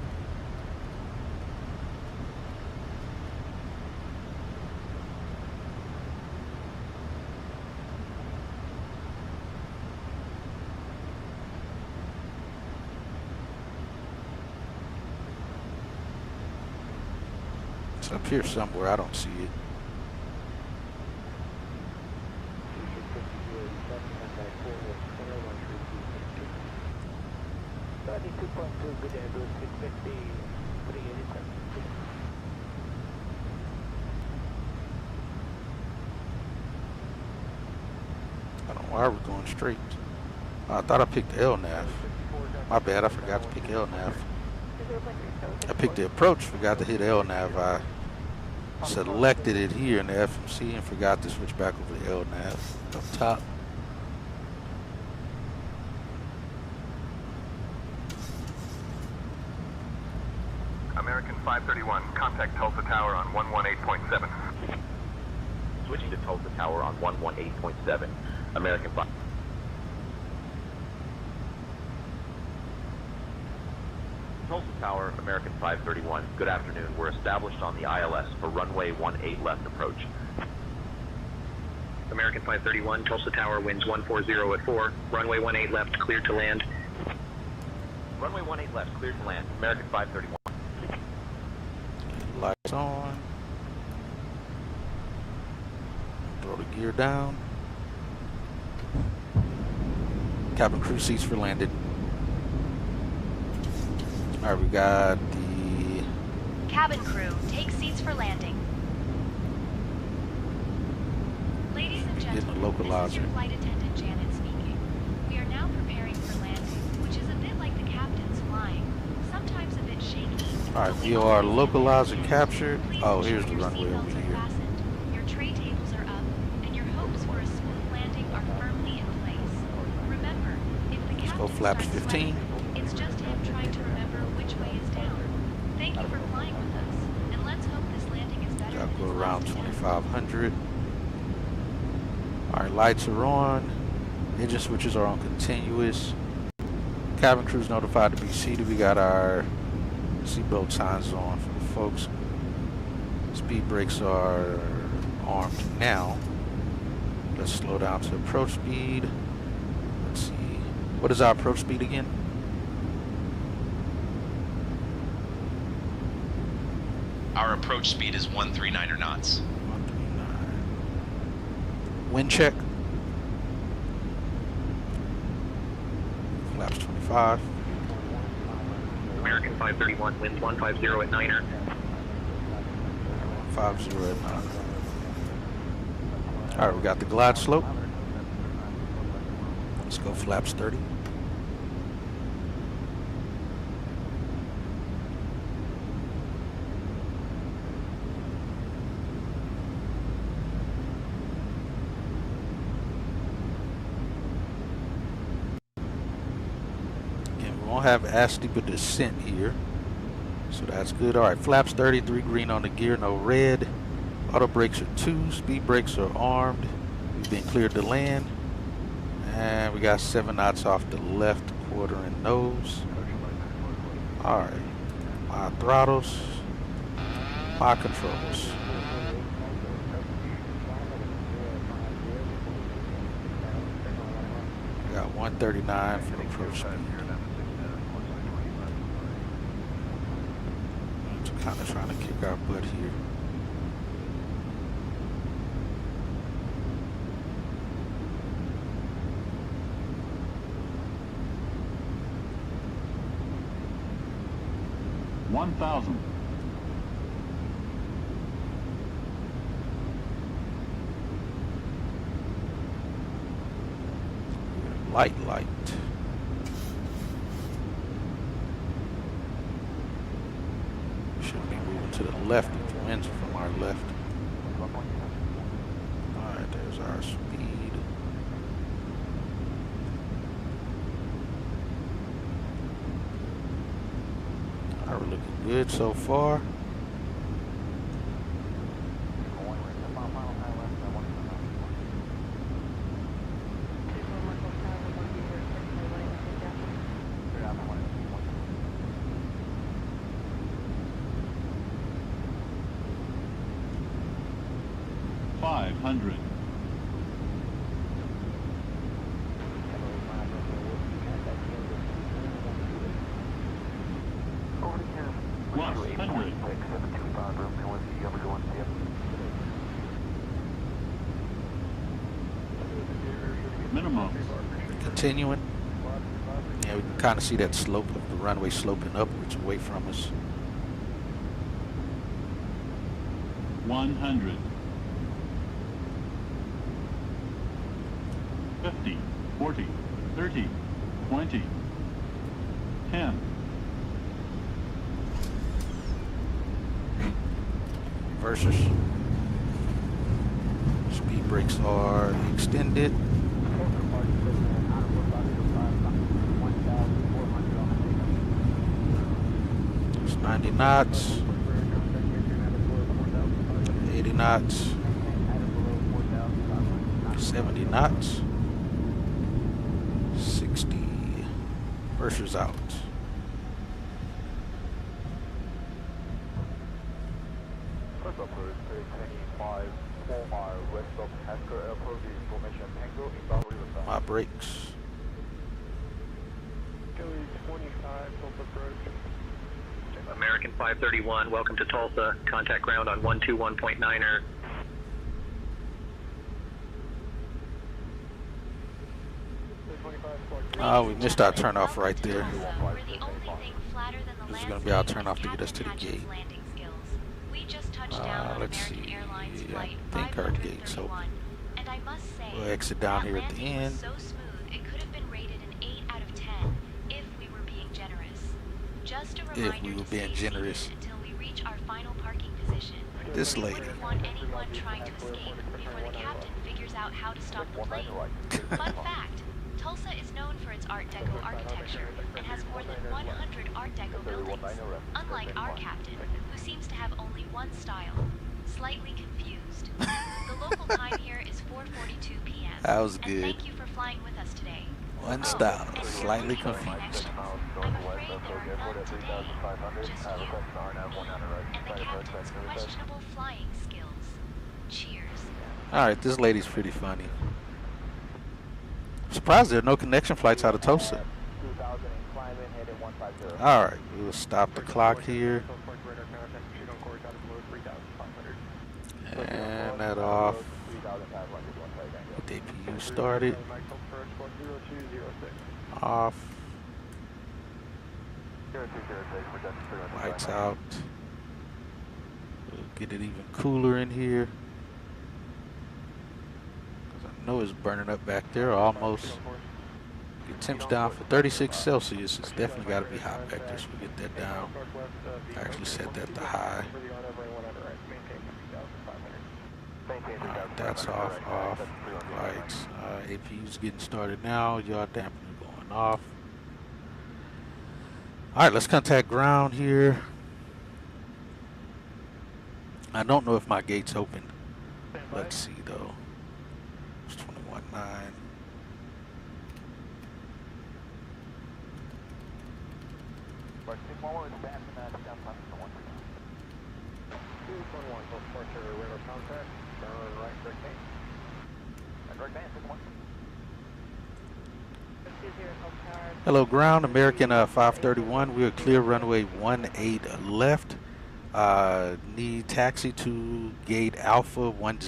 It's up here somewhere. I don't see it. I don't know why we're going straight. I thought I picked LNAV. My bad, I forgot to pick LNAV. I picked the approach, forgot to hit LNAV. I selected it here in the FMC and forgot to switch back over to LNAV up top. American 531, contact Tulsa Tower on 118.7. Switching to Tulsa Tower on 118.7. American 5. Tulsa Tower, American 531. Good afternoon. We're established on the ILS for runway 18 left approach. American 531, Tulsa Tower, winds 140 at 4. Runway 18 left, cleared to land. Runway 18 left, cleared to land. American 531. Lights on. Throw the gear down. Cabin crew seats for landing. All right, we got the cabin crew, take seats for landing. Ladies and gentlemen, this is your flight attendant Janet speaking. We are now preparing for landing, which is a bit like the captain's flying, sometimes a bit shaky. All right, we are localizer captured. Oh, here's the runway over here. Your go flaps 15. It's just him trying to remember which way is down. Thank you for flying with us, and let's hope this landing is better Gotta than go his around last attempt. 2500. Alright, lights are on. Engine switches are on continuous. Cabin crew's notified to be seated. We got our seatbelt signs on for the folks. Speed brakes are armed now. Let's slow down to approach speed. Let's see. What is our approach speed again? Our approach speed is 139 knots. 139. Wind check. Flaps 25. American 531, winds 150 at 9er. 50 at 9. Alright, we got the glide slope. Let's go flaps 30. Again, we won't have as steep a descent here, so that's good. Alright, flaps 30, 3 green on the gear, no red. Auto brakes are 2, speed brakes are armed. We've been cleared to land. And we got 7 knots off the left quarter and nose. Alright. My throttles. My controls. We got 139 for the approach speed. I'm kind of trying to kick our butt here. Light. We should be moving to the left if the winds are from our left. Alright, there's our speed. Alright, we're looking good so far. Continuing. Yeah, we can kind of see that slope of the runway sloping upwards away from us. 100. 50, 40, 30, 20, 10. Reversers. Speed brakes are extended. 90 knots, 80 knots, 70 knots, 60, Reversers out. My brakes. American 531, welcome to Tulsa. Contact ground on 121.9er. Oh, we missed our turnoff right there. This is going to be our turnoff to get us to the gate. Let's see. I think our gate's open. We'll exit down here at the end. If we were being generous. This lady. Want anyone trying to escape before the captain figures out how to stop the plane. Fun fact, Tulsa is known for its Art Deco architecture and has more than 100 Art Deco buildings, unlike our captain, who seems to have only one style, slightly confused. The local time here is 4:42 p.m. That was And good. thank you for flying with us today. One style, slightly confused. I'm afraid there are none today, just you, and the captain's questionable flying skills. Cheers. Alright, this lady's pretty funny. Surprised there are no connection flights out of Tulsa. Alright, we'll stop the clock here. And that off. Get the APU started. Off. Lights out. We'll get it even cooler in here. I know it's burning up back there almost. Get temps down for 36 Celsius. It's definitely got to be hot back there, so we get that down. I actually set that to high. Alright, that's off. Lights. APU's getting started now. Yaw dampener going off. Alright, let's contact ground here. I don't know if my gate's open. Let's see though. It's 21.9. Hello ground, American 531. We're clear runway 18 left. Need taxi to gate Alpha 10.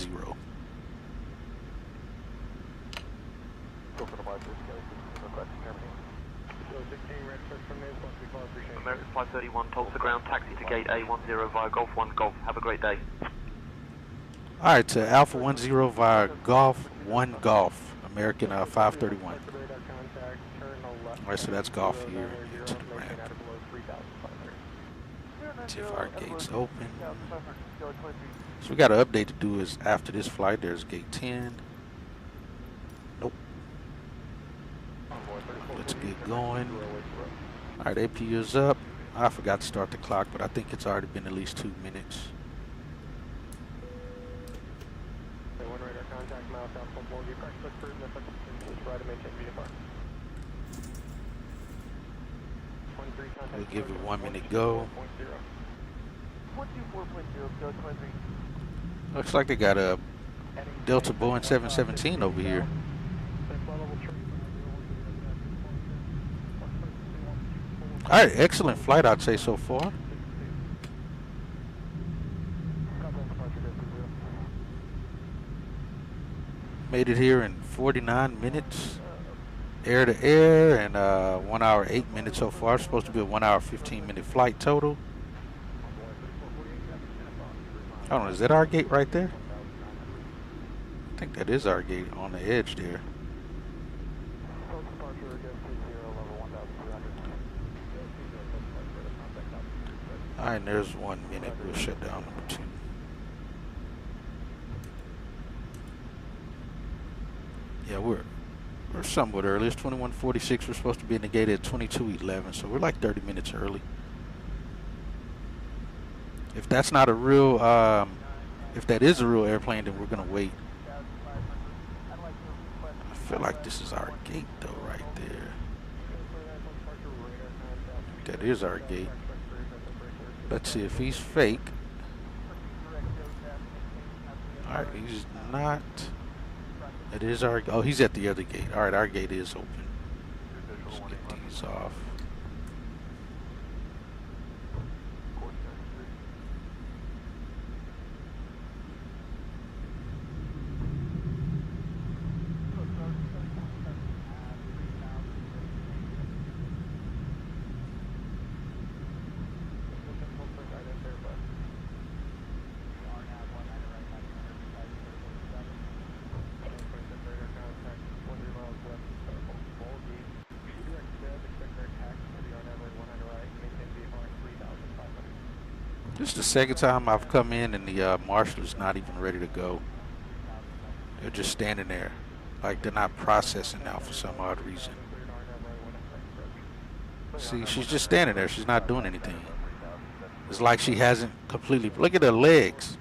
American 531, Tulsa ground, taxi to gate A10 via Golf 1 Golf. Have a great day. Alright, to Alpha 10 via Golf 1 Golf. American 531. Alright, so that's Golf here. Into the ramp. See if our gate's open. So we got an update to do is after this flight, there's gate 10. Nope. Let's get going. Alright, APU is up. I forgot to start the clock, but I think it's already been at least 2 minutes. We'll give it 1 minute go. Looks like they got a Delta Boeing 717 over here. Alright, excellent flight I'd say so far. Made it here in 49 minutes. Air to air and 1 hour 8 minutes so far. It's supposed to be a 1 hour 15-minute flight total. Hold on, is that our gate right there? I think that is our gate on the edge there. Alright, there's 1 minute. We'll shut down number 2. Yeah, we're somewhat early. It's 21:46. We're supposed to be in the gate at 22:11, so we're like 30 minutes early. If that's not a real, if that is a real airplane, then we're gonna wait. I feel like this is our gate though, right there. That is our gate. Let's see if he's fake. Alright, he's not. It is our, oh, he's at the other gate. Alright, our gate is open. Let's get these off. This is the second time I've come in and the marshal is not even ready to go. They're just standing there. Like they're not processing now for some odd reason. See, she's just standing there. She's not doing anything. It's like she hasn't completely, look at her legs.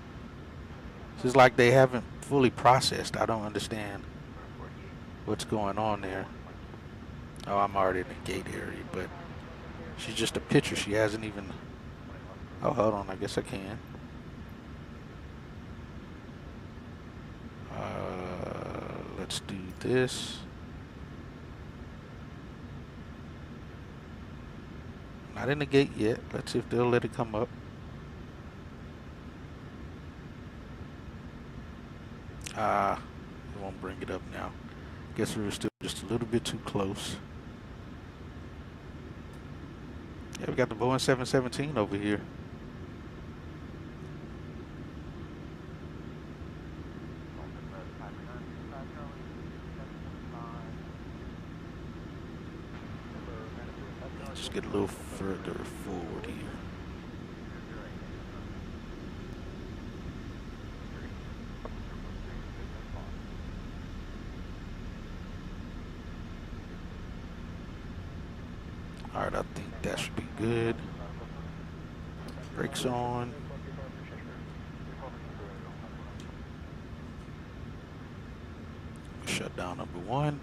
It's like they haven't fully processed. I don't understand what's going on there. Oh, I'm already in the gate area, but she's just a picture. She hasn't even, oh, hold on, I guess I can. Let's do this. Not in the gate yet. Let's see if they'll let it come up. It won't bring it up now. Guess we were still just a little bit too close. Yeah, we got the Boeing 717 over here. Just get a little further forward here. All right, I think that should be good. Brakes on. Shut down number one.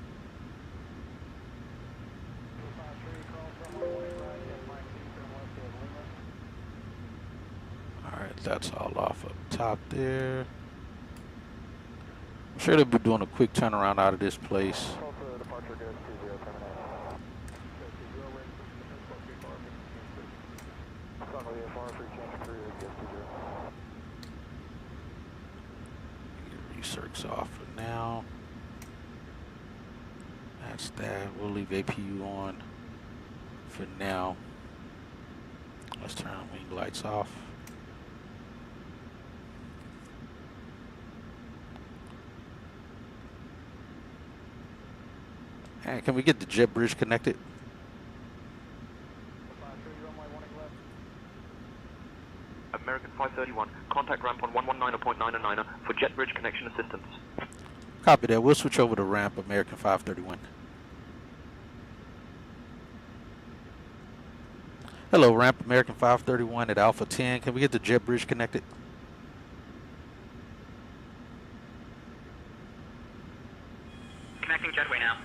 All right, that's all off up top there. I'm sure they'll be doing a quick turnaround out of this place. Recircs off for now. That's that. We'll leave APU on for now. Let's turn wing lights off. Hey, can we get the jet bridge connected? American 531, contact ramp on 119.999 for jet bridge connection assistance. Copy that. We'll switch over to ramp American 531. Hello, ramp American 531 at Alpha 10. Can we get the jet bridge connected? Connecting jetway now.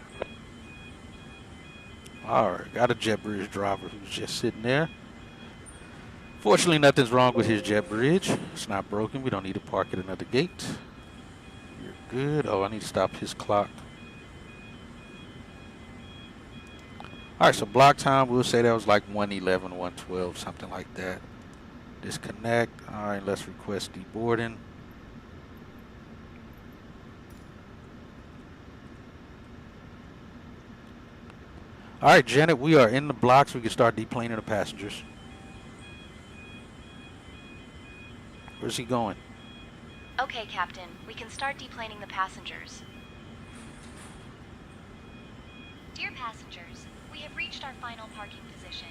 All right, got a jet bridge driver who's just sitting there. Fortunately, nothing's wrong with his jet bridge. It's not broken. We don't need to park at another gate. You're good. Oh, I need to stop his clock. All right, so block time, we'll say that was like 111, 112, something like that. Disconnect. All right, let's request deboarding. All right, Janet, we are in the blocks. We can start deplaning the passengers. Where's he going? Okay, Captain. We can start deplaning the passengers. Dear passengers, we have reached our final parking position.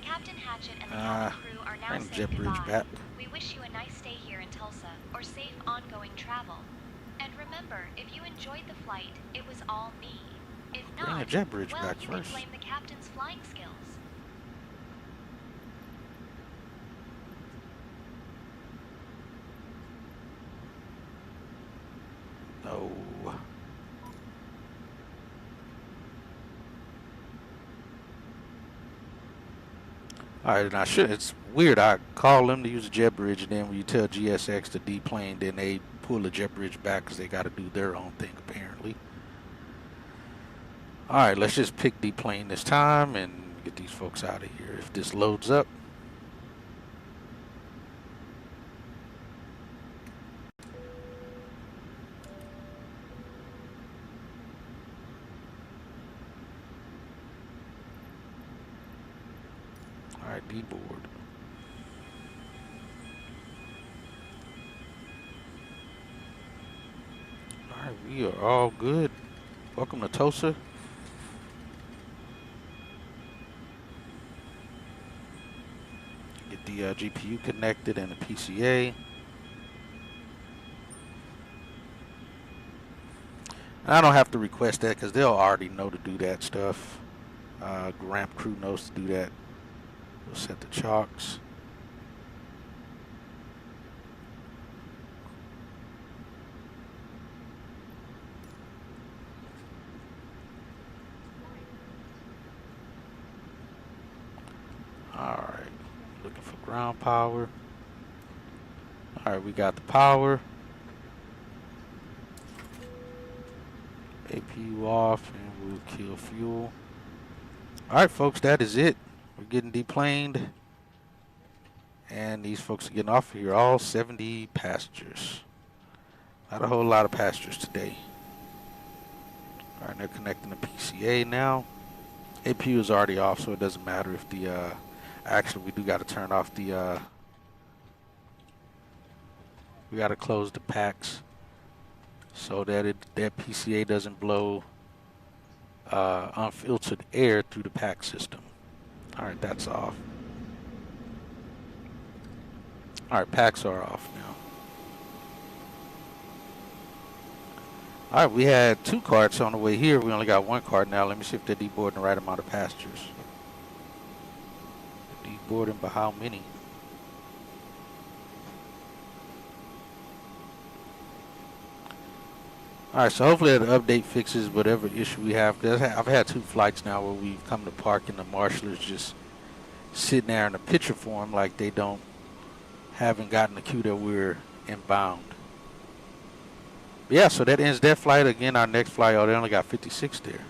Captain Hatchett and the cabin crew are now saying goodbye. We wish you a nice stay here in Tulsa, or safe ongoing travel. And remember, if you enjoyed the flight, it was all me. If not, bring the jet bridge well, back you first. can blame the captain's flying skills. No. All right, now it's weird. I call them to use a jet bridge, and then when you tell GSX to deplane, then they pull the jet bridge back because they got to do their own thing, apparently. All right, let's just pick deplane this time and get these folks out of here. If this loads up. All right, deboard. All right, we are all good. Welcome to TULSA. Get the GPU connected and the PCA. I don't have to request that because they'll already know to do that stuff. Ramp crew knows to do that. We'll set the chalks. Alright, looking for ground power. Alright, we got the power. APU off, and we'll kill fuel. Alright folks, that is it. We're getting deplaned. And these folks are getting off here, all 70 passengers. Not a whole lot of passengers today. Alright, they're connecting the PCA now. APU is already off, so it doesn't matter if the actually we do got to turn off the we got to close the packs so that that PCA doesn't blow unfiltered air through the pack system. Alright, that's off. Alright, packs are off now. Alright, we had 2 carts on the way here. We only got 1 cart now. Let me see if they're deboarding the right amount of passengers. Deboarding by how many? Alright, so hopefully the update fixes whatever issue we have. I've had 2 flights now where we've come to park and the marshalers just sitting there in a picture form like they haven't gotten the cue that we're inbound. But yeah, so that ends that flight. Again, our next flight, they only got 56 there.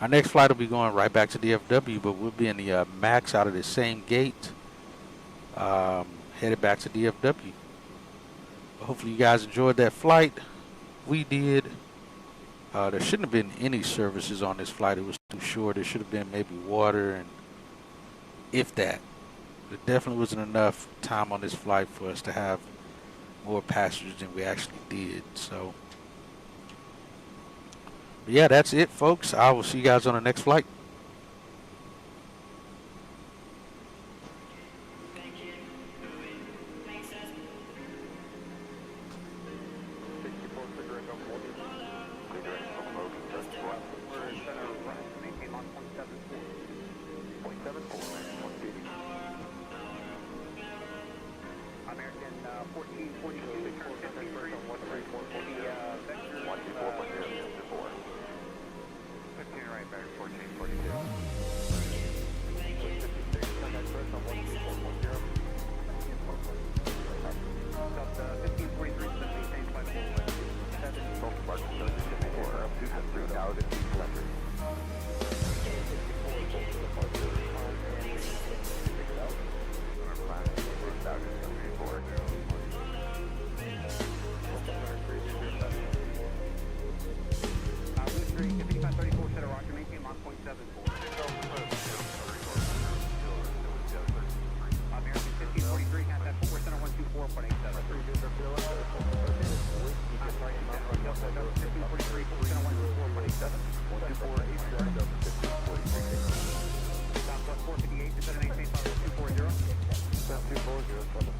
Our next flight will be going right back to DFW, but we'll be in the MAX out of the same gate, headed back to DFW. Hopefully you guys enjoyed that flight. We did. There shouldn't have been any services on this flight. It was too short. There should have been maybe water, and if that. There definitely wasn't enough time on this flight for us to have more passengers than we actually did. So, but yeah, that's it, folks. I will see you guys on the next flight. Southwest 458, 248, 240.